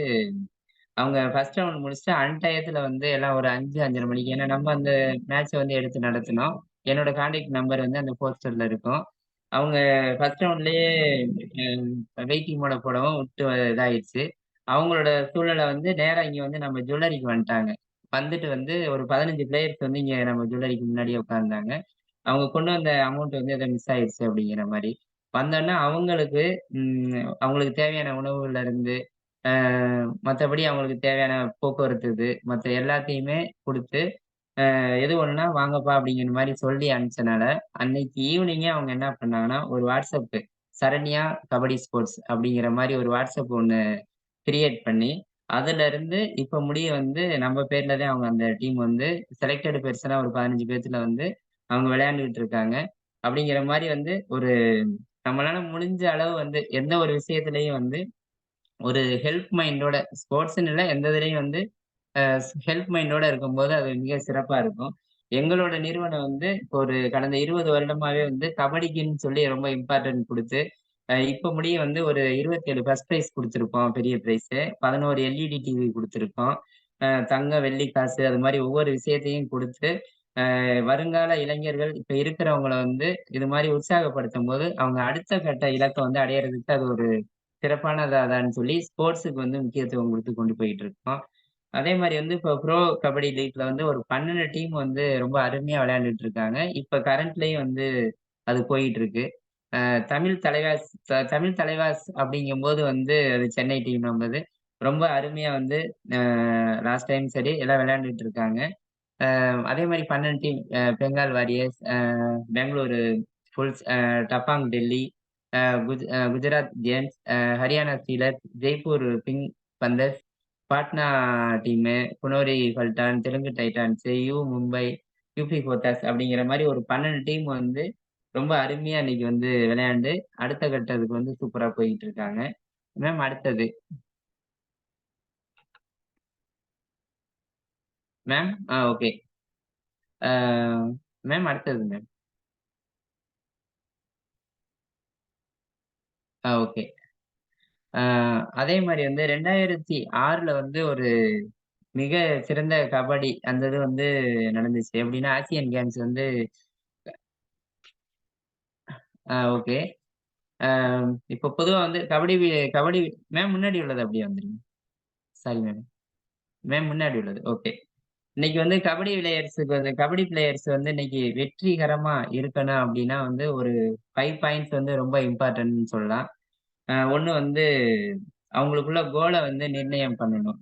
அவங்க ஃபர்ஸ்ட் ரவுண்ட் முடிச்சுட்டு அன்டயத்துல வந்து எல்லாம் ஒரு 5, 5:30 மணிக்கு ஏன்னா நம்ம அந்த மேட்ச்ச வந்து எடுத்து நடத்துனோம். என்னோட கான்டாக்ட் நம்பர் வந்து அந்த போஸ்டர்ல இருக்கும். அவங்க ஃபர்ஸ்ட் ரவுண்ட்லயே வெயிட்டிங் மோட போடவும் விட்டு இதாயிருச்சு. அவங்களோட சூழ்நிலை வந்து நேரா இங்க வந்து நம்ம ஜுவல்லரிக்கு வந்துட்டாங்க. வந்துட்டு வந்து ஒரு 15 பிளேயர்ஸ் வந்து இங்க நம்ம ஜுவல்லரிக்கு முன்னாடியே உட்கார்ந்தாங்க. அவங்க கொண்டு வந்த அமௌண்ட் வந்து ஏதோ மிஸ் ஆயிடுச்சு அப்படிங்கிற மாரி. வந்தோனே அவங்களுக்கு தேவையான உணவுகள்ல இருந்து, அ மத்தபடி அவங்களுக்கு தேவையான போக்குவரத்து மத்த எல்லாத்தையுமே குடுத்து, எது ஒண்ணுன்னா வாங்கப்பா அப்படிங்கிற மாரி சொல்லி அனுப்பிச்சனால, அன்னைக்கு ஈவினிங்கே அவங்க என்ன பண்ணாங்கன்னா, ஒரு வாட்ஸ்அப் சரண்யா கபடி ஸ்போர்ட்ஸ் அப்படிங்கிற மாரி ஒரு வாட்ஸ்அப் ஒண்ணு கிரியேட் பண்ணி, அதுலருந்து இப்ப முடிய வந்து நம்ம பேர்ல தான் அவங்க அந்த டீம் வந்து செலக்டட் பெர்சனா ஒரு 15 பேத்துல வந்து அவங்க விளையாண்டுட்டு இருக்காங்க. அப்படிங்கிற மாரி வந்து நம்மளால முடிஞ்ச அளவு வந்து எந்த ஒரு விஷயத்திலயும் வந்து ஒரு ஹெல்ப் மைண்டோட ஸ்போர்ட்ஸ்ன்னு இல்ல எந்த இதுலயும் வந்து ஹெல்ப் மைண்டோட இருக்கும்போது அது மிக சிறப்பா இருக்கும். எங்களோட நிறுவனம் வந்து இப்போ ஒரு கடந்த 20 வருடமாவே வந்து கபடிக்குன்னு சொல்லி ரொம்ப இம்பார்ட்டன்ட் குடுத்து, இப்ப முடிய வந்து ஒரு 27 ஃபர்ஸ்ட் பிரைஸ் குடுத்திருக்கோம். பெரிய பிரைஸு. 11 எல்இடி டிவி குடுத்திருக்கோம். தங்கம், வெள்ளி காசு அது மாரி ஒவ்வொரு விஷயத்தையும் குடுத்து, வருங்கால இளைஞர்கள் இப்ப இருக்கிறவங்கள வந்து இது மாரி உற்சாகப்படுத்தும்போது, அவங்க அடுத்த கட்ட இலக்க வந்து அடையறதுக்கு அது ஒரு சிறப்பானதாதான்னு சொல்லி ஸ்போர்ட்ஸுக்கு வந்து முக்கியத்துவம் குடுத்து கொண்டு போயிட்டு இருக்கோம். அதே மாரி வந்து இப்போ ப்ரோ கபடி லீக்ல வந்து ஒரு 12 டீம் வந்து ரொம்ப அருமையா விளையாண்டுட்டு இருக்காங்க. இப்ப கரண்ட்லயும் வந்து அது போயிட்டு இருக்கு. அ தமிழ் தலைவாஸ் அப்படிங்கும்போது வந்து அது சென்னை டீம் நம்மது. ரொம்ப அருமையா வந்து அ லாஸ்ட் டைம் சரி எல்லாம் விளையாண்டுட்டு இருக்காங்க. அதே மாரி 12 team Bengal Warriors, Bengaluru Bulls, Dabang Delhi, Gujarat Giants, Haryana Steelers, Jaipur Pink Panthers, Patna team, Puneri Paltan, Telugu Titans, Mumbai, UP Yoddhas அப்படிங்கிற மாரி ஒரு 12 டீம் வந்து ரொம்ப அருமையா இன்னைக்கு வந்து விளையாண்டு, அடுத்த கட்டத்துக்கு வந்து சூப்பரா போயிட்டு இருக்காங்க. மேம் அடுத்தது. Ma'am okay. அ மேம் அடுத்தது மேம். ஓகே. அ அதே மாரி வந்து 2006ல வந்து ஒரு மிக சிறந்த கபடி அந்த இது வந்து நடந்துச்சு. எப்படின்னா, ஆசியன் கேம்ஸ் வந்து ஓகே. அ இப்போ பொதுவா வந்து கபடி மேம் முன்னாடி உள்ளது அப்படியே வந்துருங்க. Sorry ma'am. மேம் முன்னாடி உள்ளது. ஓகே. இன்னைக்கு வந்து கபடி பிளேயர்ஸ் வந்து இன்னைக்கு வெற்றிகரமா இருக்கணும் அப்படின்னா வந்து ஒரு 5 பாயிண்ட்ஸ் வந்து ரொம்ப இம்பார்ட்டன்ட்னு சொல்லலாம். ஒண்ணு வந்து அவங்களுக்குள்ள கோல வந்து நிர்ணயம் பண்ணணும்.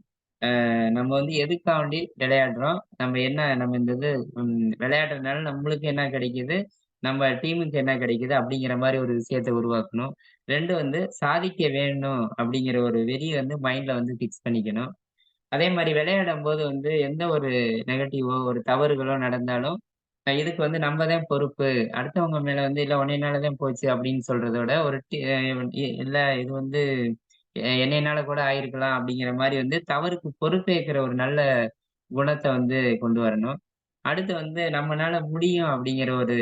நம்ம வந்து எதுக்காண்டி விளையாடுறோம்? நம்ம இந்த இது விளையாடுறதுனால நம்மளுக்கு என்ன கிடைக்குது? நம்ம டீமுக்கு என்ன கிடைக்குது? அப்படிங்கிற மாரி ஒரு விஷயத்த உருவாக்கணும். 2 வந்து சாதிக்க வேணும் அப்படிங்கிற ஒரு வெறிய வந்து மைண்ட்ல வந்து ஃபிக்ஸ் பண்ணிக்கணும். அதே மாரி விளையாடும்போது வந்து எந்த ஒரு நெகட்டிவோ, ஒரு தவறுகளோ நடந்தாலும், இதுக்கு வந்து நம்ம தான் பொறுப்பு. அடுத்தவங்க மேல வந்து இல்ல உன்னைனால தான் போச்சு அப்படின்னு சொல்றத விட, ஒரு டி அ இல்ல இது வந்து என்னைனால கூட ஆயிருக்கலாம் அப்படிங்கிற மாரி வந்து தவறுக்கு பொறுப்பேற்கிற ஒரு நல்ல குணத்த வந்து கொண்டு வரணும். அடுத்து வந்து நம்மனால முடியும் அப்படிங்கிற ஒரு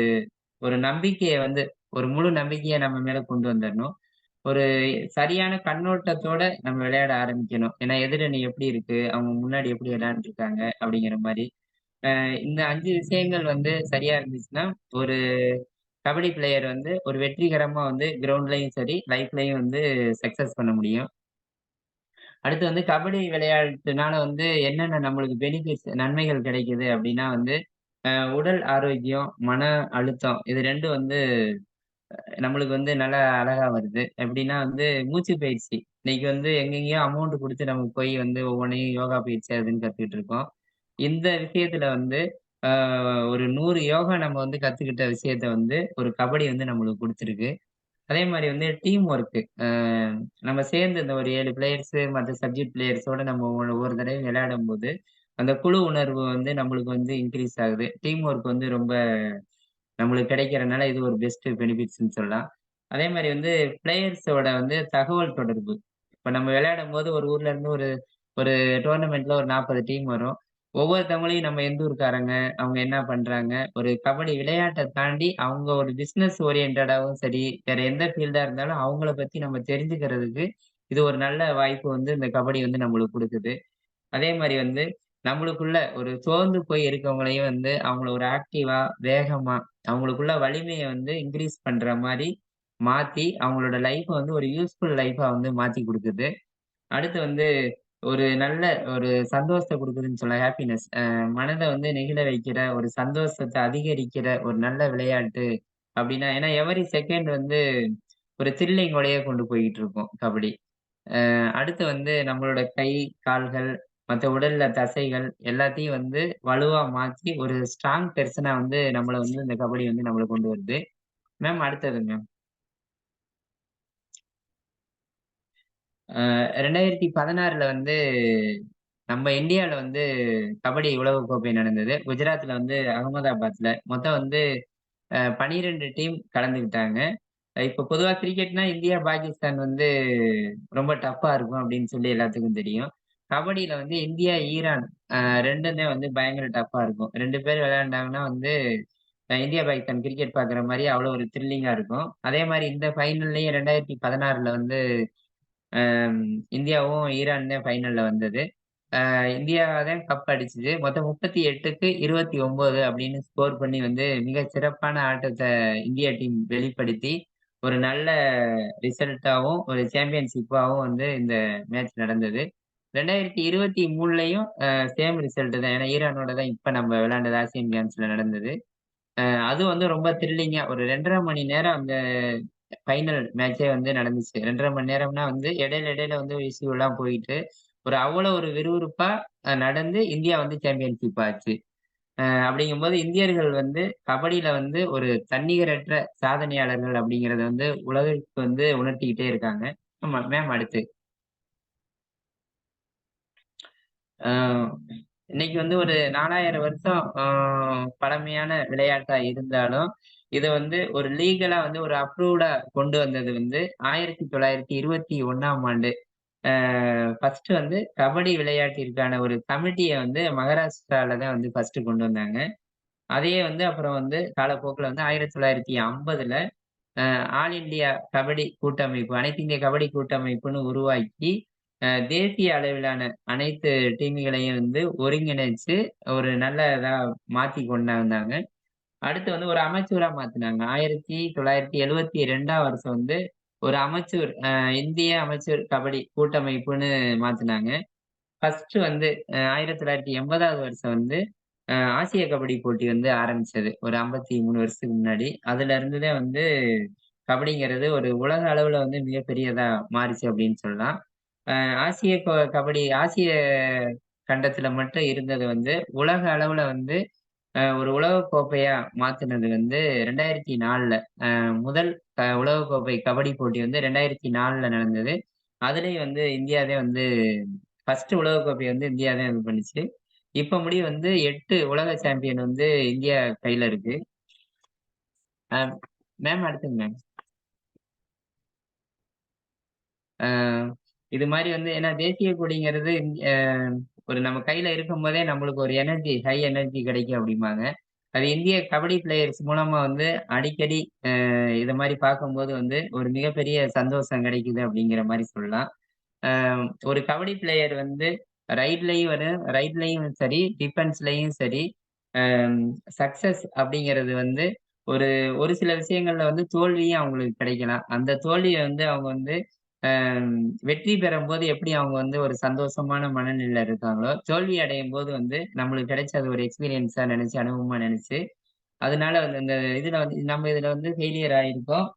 ஒரு நம்பிக்கைய வந்து ஒரு முழு நம்பிக்கைய நம்ம மேல கொண்டு வந்துரணும். ஒரு சரியான கண்ணோட்டத்தோட நம்ம விளையாட ஆரம்பிக்கணும். ஏன்னா எதிரணி எப்படி இருக்கு? அவங்க முன்னாடி எப்படி விளையாண்டுருக்காங்க? அப்படிங்கிற மாரி. இந்த 5 விஷயங்கள் வந்து சரியா இருந்துச்சுன்னா, ஒரு கபடி பிளேயர் வந்து ஒரு வெற்றிகரமா வந்து கிரவுண்ட்லயும் சரி, லைஃப்லயும் வந்து சக்சஸ் பண்ண முடியும். அடுத்து வந்து கபடி விளையாட்டுனால வந்து என்னென்ன நம்மளுக்கு நன்மைகள் கிடைக்குது அப்படின்னா வந்து, உடல் ஆரோக்கியம், மன அழுத்தம் இது 2ம் வந்து நம்மளுக்கு வந்து நல்லா அழகா வருது. எப்படின்னா வந்து மூச்சு பயிற்சி. இன்னைக்கு வந்து எங்கெங்கேயோ அமௌண்ட் குடுத்து நம்ம போய் வந்து ஒவ்வொன்னையும் யோகா பயிற்சி அதுன்னு கத்துக்கிட்டு இருக்கோம். இந்த விஷயத்துல வந்து ஆ ஒரு 100 யோகா நம்ம வந்து கத்துக்கிட்ட விஷயத்த வந்து ஒரு கபடி வந்து நம்மளுக்கு குடுத்திருக்கு. அதே மாரி வந்து டீம் ஒர்க். நம்ம சேர்ந்து இந்த ஒரு 7 பிளேயர்ஸ் மத்த சப்ஜெக்ட் பிளேயர்ஸோட நம்ம ஒவ்வொரு தடவையும் விளையாடும்போது, அந்த குழு உணர்வு வந்து நம்மளுக்கு வந்து இன்கிரீஸ் ஆகுது. டீம் ஒர்க் வந்து ரொம்ப நம்மளுக்கு கிடைக்கிறனால இது ஒரு பெஸ்ட் பெனிஃபிட்ஸ்ன்னு சொல்லலாம். அதே மாரி வந்து பிளேயர்ஸோட வந்து தகவல் தொடர்பு. இப்ப நம்ம விளையாடும்போது ஒரு ஊர்ல இருந்து ஒரு ஒரு டோர்னமென்ட்ல ஒரு 40 டீம் வரும். ஒவ்வொருத்தவங்களையும் நம்ம எந்த ஊர்க்காரங்க, அவங்க என்ன பண்றாங்க, ஒரு கபடி விளையாட்ட தாண்டி அவங்க ஒரு பிசினஸ் ஓரியன்டடாவும் சரி, வேற எந்த ஃபீல்டா இருந்தாலும் அவங்கள பத்தி நம்ம தெரிஞ்சுக்கிறதுக்கு, இது ஒரு நல்ல வாய்ப்பு வந்து இந்த கபடி வந்து நம்மளுக்கு குடுக்குது. அதே மாரி வந்து, நம்மளுக்குள்ள ஒரு சோர்ந்து போய் இருக்கவங்களையும் வந்து, அவங்கள ஒரு ஆக்டிவா, வேகமா, அவங்களுக்குள்ள வலிமைய வந்து இன்கிரீஸ் பண்ற மாரி மாத்தி, அவங்களோட லைஃப்ப வந்து ஒரு யூஸ்ஃபுல் லைஃப்பா வந்து மாத்தி குடுக்குது. அடுத்து வந்து, ஒரு நல்ல ஒரு சந்தோஷத்த குடுக்குதுன்னு சொல்லலாம். ஹேப்பினஸ். மனத வந்து நெகிழ வைக்கிற, ஒரு சந்தோஷத்த அதிகரிக்கிற ஒரு நல்ல விளையாட்டு அப்டின்னா ஏன்னா எவரி செகண்ட் வந்து ஒரு த்ரில்லிங்கோடயே கொண்டு போயிட்டு இருக்கும் கபடி. அடுத்து வந்து நம்மளோட கை, கால்கள், மத்த உடல்ல தசைகள் எல்லாத்தையும் வந்து வலுவா மாத்தி ஒரு ஸ்ட்ராங் பெர்சனா வந்து நம்மள வந்து இந்த கபடி வந்து நம்மள கொண்டு வருது. மேம் அடுத்தது மேம். 2016ல வந்து நம்ம இந்தியால வந்து கபடி உலகக் கோப்பை நடந்தது. குஜராத்ல வந்து அகமதாபாத்ல. மொத்தம் வந்து 12 டீம் கலந்துக்கிட்டாங்க. இப்ப பொதுவா கிரிக்கெட்னா இந்தியா, பாகிஸ்தான் வந்து ரொம்ப டஃப்பா இருக்கும் அப்படின்னு சொல்லி எல்லாத்துக்கும் தெரியும். கபடியில வந்து இந்தியா, ஈரான் 2மே வந்து பயங்கர டஃப்பா இருக்கும். 2 பேர் விளையாண்டாங்கன்னா வந்து இந்தியா, பாகிஸ்தான் கிரிக்கெட் பார்க்குற மாரி அவ்வளோ ஒரு த்ரில்லிங்கா இருக்கும். அதே மாரி இந்த ஃபைனல்லயும் 2016ல வந்து அம் இந்தியாவும், ஈரான் தான் ஃபைனல்ல வந்தது. இந்தியா தான் கப் அடிச்சது. மொத்தம் 38க்கு 29 அப்படின்னு ஸ்கோர் பண்ணி வந்து மிக சிறப்பான ஆட்டத்த இந்தியா டீம் வெளிப்படுத்தி, ஒரு நல்ல ரிசல்ட்டாவும், ஒரு சாம்பியன்ஷிப்பாவும் வந்து இந்த மேட்ச் நடந்தது. 2023லயும் சேம் ரிசல்ட் தான். ஏன்னா ஈரானோட தான் இப்ப நம்ம விளையாண்டது ஆசியன் கேம்ஸ்ல நடந்தது. அதுவும் வந்து ரொம்ப த்ரில்லிங்கா ஒரு 2 1/2 மணி நேரம் அந்த ஃபைனல் மேட்ச்சே வந்து நடந்துச்சு. 2 1/2 மணி நேரம்னா வந்து இடையில வந்து இஷ்யூலாம் போயிட்டு, அவ்வளோ ஒரு விறுவிறுப்பா நடந்து இந்தியா வந்து சாம்பியன்ஷிப் ஆச்சு. அப்படிங்கும்போது இந்தியர்கள் வந்து கபடியில வந்து ஒரு தன்னிகரற்ற சாதனையாளர்கள் அப்படிங்கிறத வந்து உலகுக்கு வந்து உணர்த்திக்கிட்டே இருக்காங்க. ஆமா மேம் அடுத்து. அ இன்னைக்கு வந்து ஒரு 4000 வருஷம் பழமையான விளையாட்டா இருந்தாலும், இத வந்து ஒரு லீகலா வந்து ஒரு அப்ரூவ்டா கொண்டு வந்தது வந்து 1921ஆம் ஆண்டு. ஃபர்ஸ்ட் வந்து கபடி விளையாட்டிற்கான ஒரு கமிட்டிய வந்து மகாராஷ்டிரால தான் வந்து ஃபர்ஸ்ட் கொண்டு வந்தாங்க. அதையே வந்து அப்புறம் வந்து காலப்போக்குல வந்து 1950ல ஆல் இந்தியா கபடி கூட்டமைப்பு, அனைத்து இந்திய கபடி கூட்டமைப்புன்னு உருவாக்கி, தேசிய அளவிலான அனைத்து டீம்களையும் வந்து ஒருங்கிணைச்சு, ஒரு நல்ல இதா மாத்தி கொண்டு வந்தாங்க. அடுத்து வந்து ஒரு அமெச்சூரா மாத்துனாங்க. 1972ஆம் வருஷம் வந்து ஒரு அமெச்சூர் இந்திய அமெச்சூர் கபடி கூட்டமைப்புன்னு மாத்துனாங்க. ஃபர்ஸ்ட் வந்து 1980வது வருஷம் வந்து ஆசிய கபடி போட்டி வந்து ஆரம்பிச்சது. ஒரு 53 வருஷத்துக்கு முன்னாடி. அதுல இருந்துதான் வந்து கபடிங்கிறது ஒரு உலக அளவுல வந்து மிகப்பெரியதா மாறிச்சு அப்படின்னு சொல்லலாம். அ ஆசிய கபடி ஆசிய கண்டத்துல மட்டும் இருந்தது வந்து உலக அளவுல வந்து ஒரு உலகக் கோப்பையா மாத்துனது வந்து 2004ல. முதல் உலகக்கோப்பை கபடி போட்டி வந்து 2004ல நடந்தது. அதுலயும் வந்து இந்தியா தான் வந்து ஃபர்ஸ்ட் உலகக்கோப்பைய வந்து இந்தியா தான் இது பண்ணுச்சு. இப்ப முடிய வந்து 8 உலக சாம்பியன் வந்து இந்தியா கையில இருக்கு. அ மேம் அடுத்துங்க மேம். அ இது மாரி வந்து ஏன்னா தேசிய கொடிங்கிறது அ ஒரு நம்ம கையில இருக்கும்போதே நம்மளுக்கு ஒரு எனர்ஜி, ஹை எனர்ஜி கிடைக்கும் அப்படிம்பாங்க. அது இந்திய கபடி பிளேயர்ஸ் மூலமா வந்து அடிக்கடி இத மாரி பார்க்கும்போது வந்து ஒரு மிகப்பெரிய சந்தோஷம் கிடைக்குது அப்படிங்கிற மாரி சொல்லலாம். அ ஒரு கபடி பிளேயர் வந்து ரைட்லயும் சரி, டிஃபென்ஸ்லயும் சரி, அம் சக்சஸ் அப்படிங்கிறது வந்து ஒரு ஒரு சில விஷயங்கள்ல வந்து தோல்வியும் அவங்களுக்கு கிடைக்கலாம். அந்த தோல்விய வந்து அவங்க வந்து வெற்றி பெறும்போது எப்படி அவங்க வந்து ஒரு சந்தோஷமான மனநிலையில இருக்காங்களோ, தோல்வி அடையும்போது வந்து நம்மளுக்கு கிடைச்ச அது ஒரு எக்ஸ்பீரியன்ஸா நெனச்சு, அனுபவமா நெனச்சு, அதனால வந்து இந்த இதுல வந்து நம்ம இதுல வந்து ஃபெயிலியர் ஆயிருக்கோம்.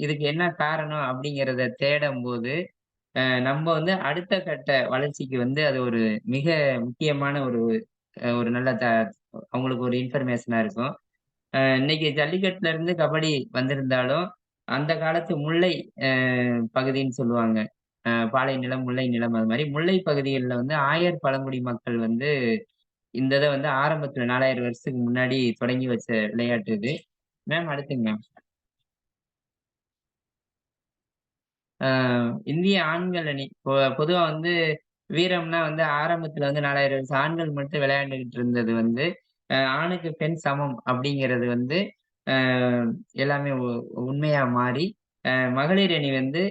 இதுக்கு என்ன காரணம் அப்படிங்கிறத தேடும்போது, நம்ம வந்து அடுத்த கட்ட வளர்ச்சிக்கு வந்து அது ஒரு மிக முக்கியமான ஒரு நல்ல அவங்களுக்கு ஒரு இன்ஃபர்மேஷனா இருக்கும். இன்னைக்கு ஜல்லிக்கட்டுல இருந்து கபடி வந்திருந்தாலும், அந்த காலத்து முல்லை அ பகுதின்னு சொல்லுவாங்க. பாலை நிலம், முல்லை நிலம் அது மாரி முல்லை பகுதிகள்ல வந்து ஆயர் பழங்குடி மக்கள் வந்து இந்த இத வந்து ஆரம்பத்துல 4000 வருஷத்துக்கு முன்னாடி தொடங்கி வச்ச விளையாட்டு இது. Ma'am அடுத்துங்க ma'am. ஆ இந்திய ஆண்கள் அணி பொதுவா வந்து வீரம்னா வந்து ஆரம்பத்துல வந்து 4000 வருஷம் ஆண்கள் மட்டும் விளையாண்டுகிட்டு இருந்தது வந்து, ஆணுக்கு பெண் சமம் அப்படிங்கிறது வந்து அ எல்லாமே உண்மையா மாறி, மகளிர் அணி வந்து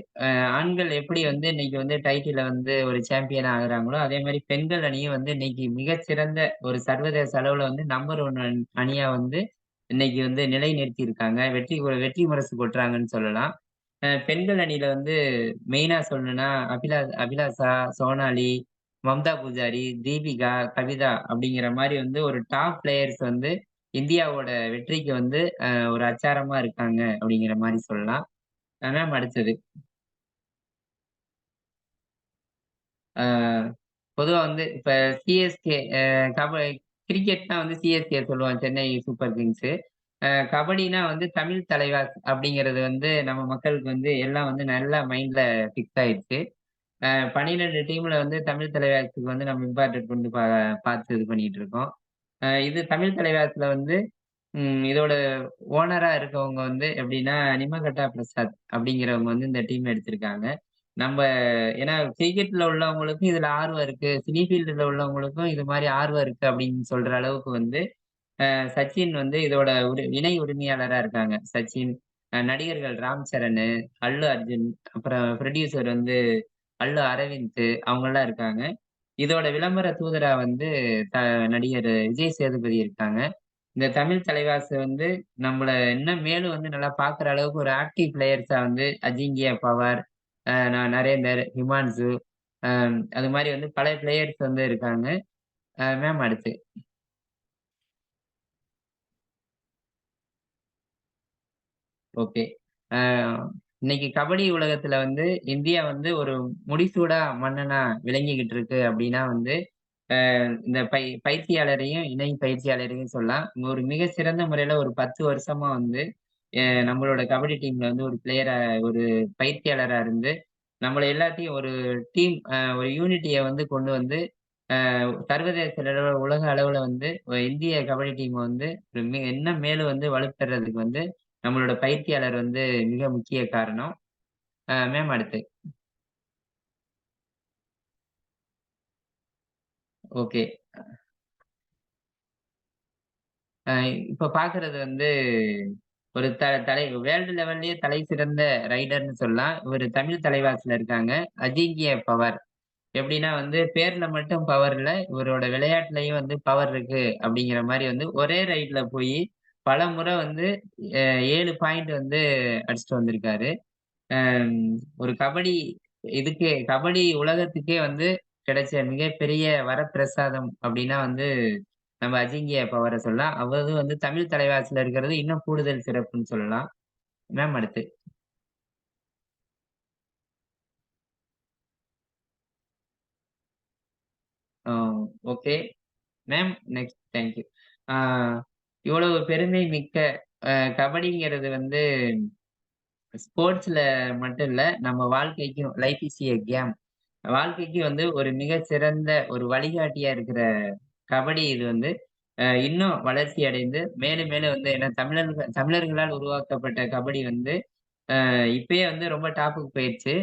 ஆண்கள் எப்படி வந்து இன்னைக்கு வந்து டைட்டில வந்து ஒரு சாம்பியன் ஆகுறாங்களோ, அதே மாரி பெண்கள் அணியும் வந்து இன்னைக்கு மிகச்சிறந்த ஒரு சர்வதேச அளவுல வந்து நம்பர் 1 அணியா வந்து இன்னைக்கு வந்து நிலைநிறுத்தி இருக்காங்க. வெற்றி முரசு கொட்டுறாங்கன்னு சொல்லலாம். பெண்கள் அணியில வந்து மெயினா சொல்லணும்னா, அபிலாஷா, சோனாலி, மம்தா பூஜாரி, தீபிகா, கவிதா அப்படிங்கிற மாரி வந்து ஒரு டாப் பிளேயர்ஸ் வந்து இந்தியாவோட வெற்றிக்கு வந்து ஒரு அச்சாரமா இருக்காங்க அப்படிங்கிற மாரி சொல்லலாம். மேம் அடுத்தது. ஆ பொதுவா வந்து இப்ப சிஎஸ்கே கிரிக்கெட்னா வந்து சிஎஸ்கே சொல்லுவோம். Chennai super kings. கபடின்னா வந்து தமிழ் தலைவாஸ் அப்படிங்கிறது வந்து நம்ம மக்களுக்கு வந்து எல்லாம் வந்து நல்லா மைண்ட்ல ஃபிக்ஸ் ஆயிடுச்சு. 12 டீம்ல வந்து தமிழ் தலைவாஸ்க்கு வந்து நம்ம இம்பார்ட்டன்ட் கொண்டு பார்த்து இது பண்ணிட்டு இருக்கோம். இது தமிழ் தலைவாஸ்ல வந்து இதோட ஓனரா இருக்கவங்க வந்து எப்படின்னா, நிம்மகட்டா பிரசாத் அப்படிங்கிறவங்க வந்து இந்த டீம் எடுத்திருக்காங்க. நம்ப ஏன்னா கிரிக்கெட்ல உள்ளவங்களுக்கும் இதுல ஆர்வம் இருக்கு. சினி ஃபீல்டுல உள்ளவங்களுக்கும் இது மாரி ஆர்வம் இருக்கு அப்படின்னு சொல்ற அளவுக்கு வந்து சச்சின் வந்து இதோட இணை உரிமையாளரா இருக்காங்க. சச்சின், நடிகர்கள் ராம் சரண், அல்லு அர்ஜுன், அப்புறம் புரொடியூசர் வந்து அல்லு அரவிந்த் அவங்கலாம் இருக்காங்க. இதோட விளம்பர தூதரா வந்து த நடிகர் விஜய் சேதுபதி இருக்காங்க. இந்த தமிழ் தலைவாச வந்து நம்மள இன்னும் மேலும் வந்து நல்லா பார்க்குற அளவுக்கு ஒரு ஆக்டிவ் பிளேயர்ஸா வந்து அஜிங்கியா பவார், நரேந்தர், ஹிமான்சு, அ அது மாரி வந்து பல பிளேயர்ஸ் வந்து இருக்காங்க. மேம் அடுத்து. ஓகே. அ இன்னைக்கு கபடி உலகத்துல வந்து இந்தியா வந்து ஒரு முடிசூடா மன்னனா விளங்கிக்கிட்டு இருக்கு அப்படின்னா வந்து, இந்த பயிற்சியாளரையும், இணை பயிற்சியாளரையும் சொல்லலாம். ஒரு மிக சிறந்த முறையில ஒரு 10 வருஷமா வந்து நம்மளோட கபடி டீம்ல வந்து ஒரு பயிற்சியாளரா இருந்து, நம்மள எல்லாத்தையும் ஒரு டீம் ஒரு யூனிட்டிய வந்து கொண்டு வந்து, சர்வதேச அளவுல, உலக அளவுல வந்து இந்திய கபடி டீம வந்து இன்னும் மேலும் வந்து வலுப்பெறதுக்கு வந்து நம்மளோட பயிற்சியாளர் வந்து மிக முக்கிய காரணம். மேம் அடுத்து. ஓகே. அ இப்ப பார்க்குறது வந்து ஒரு வேர்ல்டு லெவல்லயே தலை சிறந்த ரைடர்ன்னு சொல்லலாம். இவரு தமிழ் தலைவாஸ்ல இருக்காங்க. அஜிங்கிய பவர். எப்படின்னா வந்து பேர்ல மட்டும் பவர் இல்ல, இவரோட விளையாட்டுலயும் வந்து பவர் இருக்கு அப்படிங்கிற மாரி வந்து ஒரே ரைட்ல போயி பலமுறை வந்து அ 7 பாயிண்ட் வந்து அடிச்சுட்டு வந்திருக்காரு. அம் ஒரு கபடி இதுக்கே கபடி உலகத்துக்கே வந்து கிடைச்ச மிகப்பெரிய வரப்பிரசாதம் அப்படின்னா வந்து நம்ம அஜிங்கிய பவரை சொல்லலாம். அவரு வந்து தமிழ் தலைவாசில இருக்கிறது இன்னும் கூடுதல் சிறப்புன்னு சொல்லலாம். மேம் அடுத்து. Okay ma'am, next. தேங்க்யூ. இவ்வளவு பெருமை மிக்க கபடிங்கிறது வந்து ஸ்போர்ட்ஸ்ல மட்டும் இல்ல, நம்ம வாழ்க்கைக்கும் லைஃப் இஸ் எ கேம். வாழ்க்கைக்கு வந்து ஒரு மிக சிறந்த ஒரு வழிகாட்டியா இருக்கிற கபடி இது வந்து இன்னும் வளர்ச்சி அடைந்து மேலும் மேலும் வந்து ஏன்னா தமிழர்களால் உருவாக்கப்பட்ட கபடி வந்து இப்பயே வந்து ரொம்ப டாப்புக்கு போயிடுச்சு.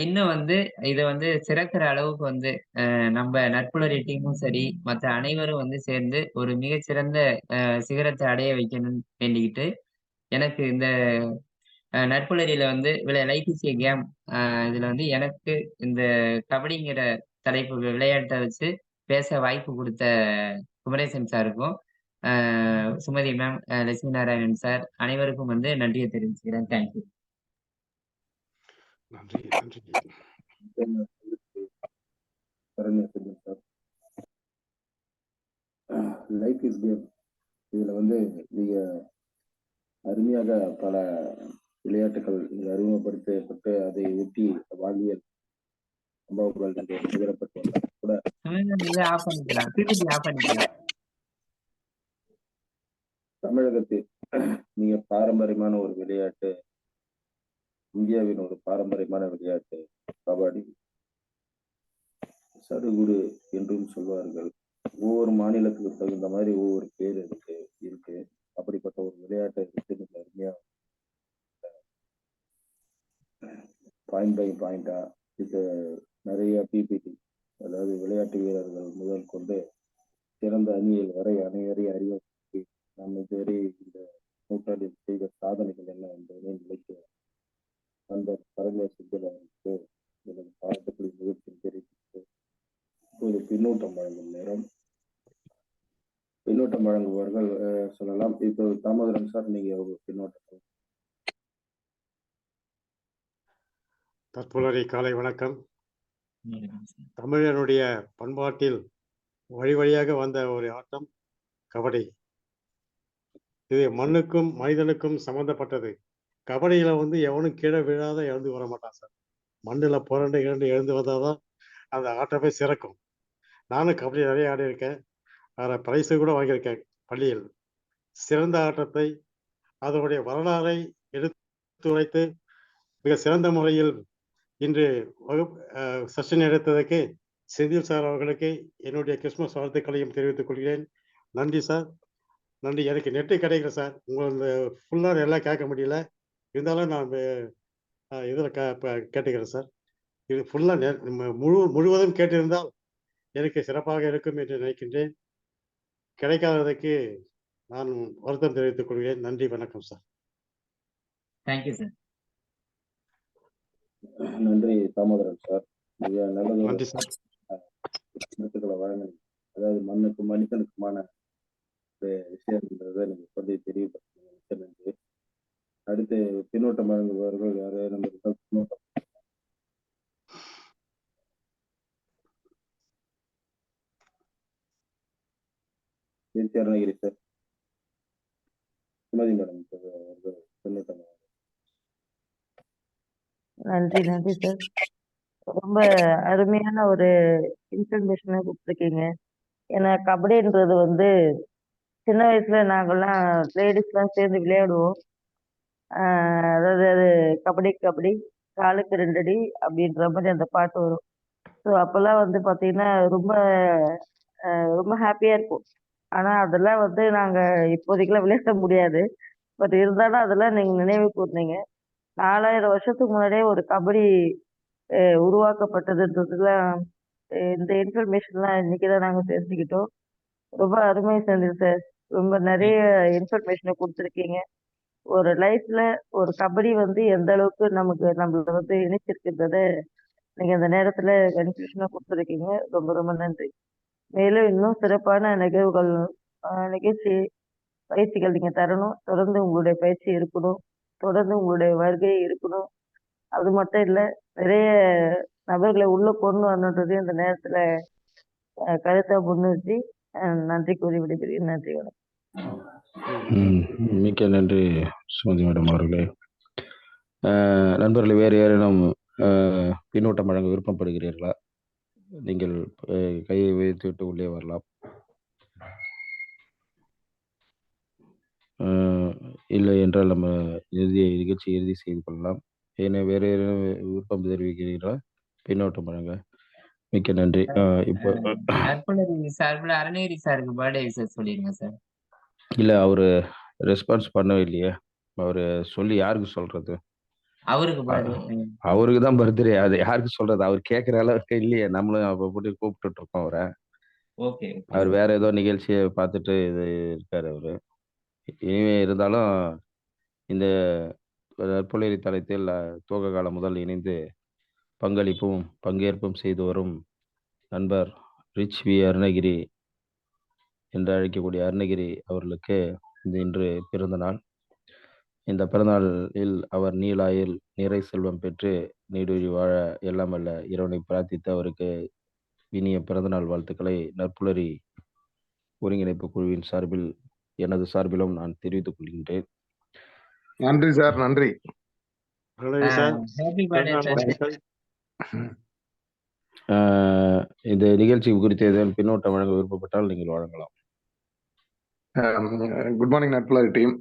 இன்னும் வந்து இத வந்து சிறக்கிற அளவுக்கு வந்து நம்ம நட்புணரி டீமும் சரி, மற்ற அனைவரும் வந்து சேர்ந்து ஒரு மிகச்சிறந்த சிகரத்தை அடைய வைக்கணும்னு வேண்டிக்கிட்டு, எனக்கு இந்த நட்புணரியில வந்து லைஃப் இஸ் எ கேம் இதுல வந்து எனக்கு இந்த கபடிங்கிற தலைப்பு விளையாட்ட வச்சு பேச வாய்ப்பு குடுத்த குமரேசன் சாருக்கும், சுமதி மேம், லட்சுமி நாராயணன் சார் அனைவருக்கும் வந்து நன்றியை தெரிவிச்சுக்கிறேன். தேங்க்யூ. நன்றி நன்றி. லைஃப் இஸ் கேம் இதுல வந்து நீங்க அருமையாக பல விளையாட்டுகள் அறிமுகப்படுத்தப்பட்டு அதை ஒட்டி வாழ்வியல் சம்பவங்கள் நிகழப்பட்டு கூட ஆஃப் பண்ணிக்கலாம், பிபிடி ஆஃப் பண்ணிக்கலாம். தமிழகத்தில் மிக பாரம்பரியமான ஒரு விளையாட்டு, இந்தியாவின் ஒரு பாரம்பரியமான விளையாட்டு கபடி. சடுகுடு என்றும் சொல்வார்கள். ஒவ்வொரு மாநிலத்துக்கு தகுந்த மாதிரி ஒவ்வொரு பேர் இருக்கு. அப்படிப்பட்ட ஒரு விளையாட்டை எடுத்து அருமையா பாயிண்ட் பை பாயிண்டா இது நிறைய பிபிடி, அதாவது விளையாட்டு வீரர்கள் முதல் கொண்டு சிறந்த அணியில் வரை அனைவரையும் அறிய நாம் இதுவரை இந்த நூற்றாண்டில் செய்த சாதனைகள் என்ன என்பதை நிலைக்க அந்த பரம சித்தர்களுக்கு எனது பாராட்டுக்களை நிகழ்ச்சி தெரிவித்து இப்போது பின்னூட்டம் வழங்கும் நேரம். பின்னூட்டம் வழங்குபவர்கள் சொல்லலாம். இப்போ தாமோதரன் சார், நீங்க ஒரு பின்னூட்டம். தற்புலரி காலை வணக்கம். தமிழனுடைய பண்பாட்டில் வழி வழியாக வந்த ஒரு ஆட்டம் கபடி. இது மண்ணுக்கும் மனிதனுக்கும் சம்பந்தப்பட்டது. கபடியில வந்து எவனும் கீழே விழாத எழுந்து வர மாட்டான் சார். மண்ணில் புரண்டு எழுந்து வந்தாதான் அந்த ஆட்டமே சிறக்கும். நானும் கபடி நிறைய ஆடி இருக்கேன். அதில் பிரைஸு கூட வாங்கியிருக்கேன் பள்ளியில். சிறந்த ஆட்டத்தை அதனுடைய வரலாறை எடுத்துரைத்து மிக சிறந்த முறையில் இன்று செஷன் எடுத்ததற்கு செந்தில் சார் அவர்களுக்கு என்னுடைய கிறிஸ்துமஸ் வாழ்த்துக்களையும் தெரிவித்துக் கொள்கிறேன். நன்றி சார், நன்றி. எனக்கு நெட்டு கிடைக்கல சார், உங்களை ஃபுல்லாக எல்லாம் கேட்க முடியல. இருந்தாலும் நான் இதில் கேட்டுக்கிறேன் சார். இது ஃபுல்லாக முழுவதும் கேட்டிருந்தால் எனக்கு சிறப்பாக இருக்கும் என்று நினைக்கின்றேன். கிடைக்காததற்கு நான் வருத்தம் தெரிவித்துக் கொள்கிறேன். நன்றி, வணக்கம் சார். Thank you sir. நன்றி தாமோதரன் சார். மிக நல்லது. நன்றி சார். கருத்துக்களை வழங்க, அதாவது மண்ணுக்கும் மனிதனுக்குமான விஷயம்ன்றதை நீங்க சொல்லி தெரியப்படுத்த நன்றி. அடுத்து பின்னோட்டம் வழங்குபவர்கள் யாரு? நம்ம பின்னோட்டம் அருணகிரி சார், சுமதி மேடம் பின்னோட்டம். நன்றி நன்றி சார். ரொம்ப அருமையான ஒரு இன்ஃபர்மேஷனை கொடுத்துருக்கீங்க. ஏன்னா கபடின்றது வந்து சின்ன வயசுல நாங்கள்லாம் லேடிஸ்லாம் சேர்ந்து விளையாடுவோம். அதாவது அது கபடி கபடி காலுக்கு 2 அடி அப்படின்ற மாதிரி அந்த பாட்டு வரும். ஸோ அப்போல்லாம் வந்து பார்த்தீங்கன்னா ரொம்ப ரொம்ப ஹாப்பியாக இருக்கும். ஆனால் அதெல்லாம் வந்து நாங்கள் இப்போதைக்கெல்லாம் விளையாட முடியாது. பட் இருந்தாலும் அதெல்லாம் நீங்கள் நினைவு கூர்ந்தீங்க. 4000 வருஷத்துக்கு முன்னாடியே ஒரு கபடி உருவாக்கப்பட்டதுன்றதுலாம் இந்த இன்ஃபர்மேஷன்லாம் இன்னைக்கு தான் நாங்கள் தெரிஞ்சுக்கிட்டோம். ரொம்ப அருமை செந்தில் சார். ரொம்ப நிறைய இன்ஃபர்மேஷனை கொடுத்துருக்கீங்க. ஒரு லைஃப்ல ஒரு கபடி வந்து எந்த அளவுக்கு நம்மள வந்து இணைச்சிருக்கின்றத நீங்க அந்த நேரத்துல கன்ஃபியூஷனா கொடுத்துருக்கீங்க. ரொம்ப ரொம்ப நன்றி. மேலும் இன்னும் சிறப்பான நிகழ்வுகள் நிகழ்ச்சி பயிற்சிகள் நீங்க தரணும். தொடர்ந்து உங்களுடைய பயிற்சி இருக்கணும். தொடர்ந்து உங்களுடைய வருகை இருக்கணும். அது மட்டும் இல்லை, நிறைய நபர்களை உள்ள கொண்டு வரணுன்றதையும் இந்த நேரத்தில் கருத்தை முன்னிறுத்தி நன்றி கூறி விடைபெறுகிறேன். நன்றி வணக்கம். மிக்க நன்றி சுமதி மேடம் அவர்களே. நண்பர்களே, வேறு யாரேனும் பின்னூட்டம் வழங்க விருப்பப்படுகிறீர்களா? நீங்கள் கையை வைத்துவிட்டு உள்ளே வரலாம். இல்லை என்றால் நம்ம நிகழ்ச்சி இறுதி செய்து கொள்ளலாம். ஏன்னா வேறு யாரேனும் விருப்பம் தெரிவிக்கிறீர்களா பின்னோட்டம் வழங்க? மிக்க நன்றி. இப்போ சார்பில் அருணகிரி சாருக்கு பர்த்டே விஷயம் சொல்லிடுங்க சார். இல்லை, அவரு ரெஸ்பான்ஸ் பண்ணவே இல்லையே. அவரு சொல்லி யாருக்கு சொல்றது? அவருக்கு பர்த்டே. அவருக்கு தான் பர்த்டே. அது யாருக்கு சொல்றது? அவர் கேட்குற அளவுக்கு இல்லையே. நம்மளும் அப்போ போட்டு கூப்பிட்டுட்டு இருக்கோம் அவரை. ஓகே. அவர் வேற ஏதோ நிகழ்ச்சியை பார்த்துட்டு இது இருக்காரு அவரு. இனிமே இருந்தாலும் இந்த நற்புலரி தளத்தில் துவக்க காலம் முதல் இணைந்து பங்களிப்பும் பங்கேற்பும் செய்து வரும் நண்பர் ரிச் வி அருணகிரி என்று அழைக்கக்கூடிய அருணகிரி அவர்களுக்கு இன்று பிறந்த நாள். இந்த பிறந்தநாளில் அவர் நீலாயில் நிறை செல்வம் பெற்று நீடுழி வாழ எல்லாம் வல்ல இறைவனை பிரார்த்தித்து அவருக்கு இனிய பிறந்தநாள் வாழ்த்துக்களை நற்புலரி ஒருங்கிணைப்பு குழுவின் சார்பில் எனது சார்பிலும் நான் தெரிவித்துக் கொள்கின்றேன். நன்றி சார். நன்றி. இந்த நிகழ்ச்சி குறித்து ஏதேனும் பின்னோட்டம் வழங்க விருப்பப்பட்டால் நீங்கள் வழங்கலாம். Good morning Natpulari team.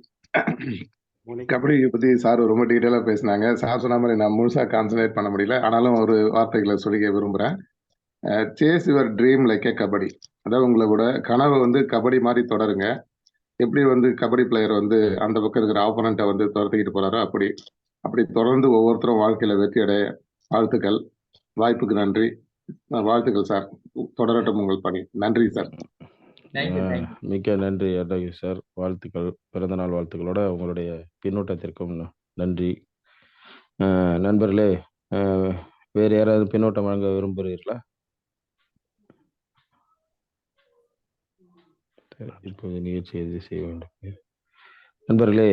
Kabaddi பத்தி சார் ரொம்ப டீட்டெயிலா பேசினாங்க. சார் சொன்ன மாதிரி நான் முழுசா கான்சன்ட்ரேட் பண்ண முடியல. ஆனாலும் ஒரு வார்த்தைகளை சொல்லிக்க விரும்புறேன். சேஸ் யுவர் ட்ரீம் லைக் ஏ கபடி. அதாவது உங்களோட கனவு வந்து கபடி மாதிரி தொடருங்க. எப்படி வந்து கபடி பிளேயர் வந்து அந்த பக்கம் இருக்கிற ஆப்போனண்ட்டை வந்து துரத்திக்கிட்டு போறாரோ அப்படி தொடர்ந்து ஒவ்வொருத்தரும் வாழ்க்கையில வெற்றி அடைய வாழ்த்துக்கள். வாய்ப்புக்கு நன்றி. வாழ்த்துக்கள் சார். தொடரட்டும் உங்கள் பணி. நன்றி சார். மிக்க நன்றி அருணகிரி சார். வாழ்த்துக்கள். பிறந்தநாள் வாழ்த்துக்களோட உங்களுடைய பின்னூட்டத்திற்கும் நன்றி. நண்பர்களே, வேறு யாராவது பின்னூட்டம் வழங்க விரும்புகிறீர்களா? இப்போது நிகழ்ச்சி எது செய்ய வேண்டும். நண்பர்களே,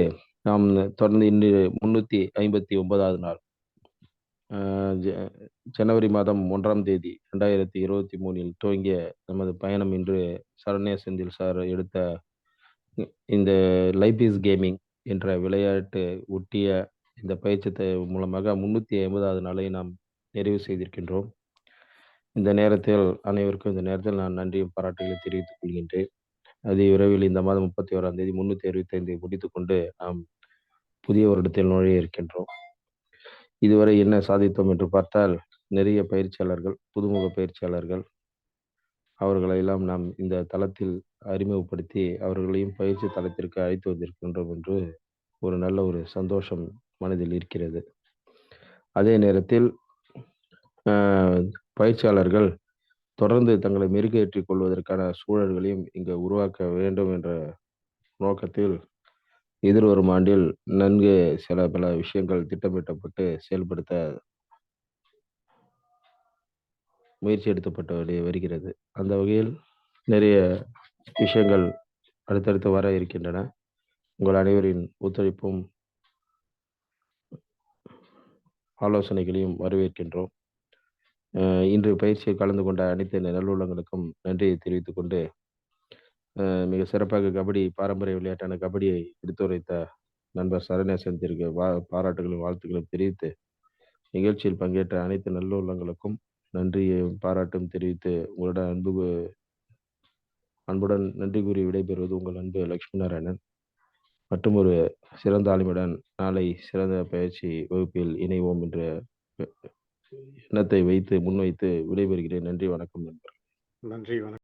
நாம் தொடர்ந்து இன்று 359வது நாள் ஜனவரி மாதம் 1ஆம் தேதி 2023 துவங்கிய நமது பயணம் இன்று சரண்யா செந்தில் சார் எடுத்த இந்த லைஃப் இஸ் கேமிங் என்ற விளையாட்டு ஒட்டிய இந்த பயிற்சி மூலமாக 350வது நாளை நாம் நிறைவு செய்திருக்கின்றோம். இந்த நேரத்தில் அனைவருக்கும் இந்த நேரத்தில் நான் நன்றியும் பாராட்டுகளை தெரிவித்துக் கொள்கின்றேன். அது விரைவில் இந்த மாதம் 31ஆம் தேதி 365 முடித்துக்கொண்டு நாம் புதிய வருடத்தில் நுழைய இருக்கின்றோம். இதுவரை என்ன சாதித்தோம் என்று பார்த்தால், நிறைய பயிற்சியாளர்கள், புதுமுக பயிற்சியாளர்கள், அவர்களெல்லாம் நாம் இந்த தளத்தில் அறிமுகப்படுத்தி அவர்களையும் பயிற்சி தளத்திற்கு அழைத்து வந்திருக்கின்றோம் என்று ஒரு நல்ல ஒரு சந்தோஷம் மனதில் இருக்கிறது. அதே நேரத்தில் பயிற்சியாளர்கள் தொடர்ந்து தங்களை மெருகேற்றிக் கொள்வதற்கான சூழல்களையும் இங்கு உருவாக்க வேண்டும் என்ற நோக்கத்தில் எதிர்வரும் ஆண்டில் நன்கு சில பல விஷயங்கள் திட்டமிட்டப்பட்டு செயல்படுத்த முயற்சி எடுக்கப்பட்டு வருகிறது. அந்த வகையில் நிறைய விஷயங்கள் அடுத்தடுத்து வர இருக்கின்றன. உங்கள் அனைவரின் ஒத்துழைப்பும் ஆலோசனைகளையும் வரவேற்கின்றோம். இன்று பயிற்சியில் கலந்து கொண்ட அனைத்து நல்லுள்ளங்களுக்கும் நன்றியை தெரிவித்துக் கொண்டு, மிக சிறப்பாக கபடி பாரம்பரிய விளையாட்டான கபடியை எடுத்துரைத்த நண்பர் சரண்யா செந்திற்கு பாராட்டுகளும் வாழ்த்துக்களும் தெரிவித்து, நிகழ்ச்சியில் பங்கேற்ற அனைத்து நல்லுள்ளங்களுக்கும் நன்றியை பாராட்டும் தெரிவித்து உங்களுடன் அன்புடன் நன்றி கூறி விடைபெறுவது உங்கள் அன்பு லட்சுமி நாராயணன். மற்றும் ஒரு சிறந்த ஆளுமையுடன் நாளை சிறந்த பயிற்சி வகுப்பில் இணைவோம் என்ற எண்ணத்தை முன்வைத்து விடைபெறுகிறேன். நன்றி, வணக்கம் நண்பர்கள். நன்றி, வணக்கம்.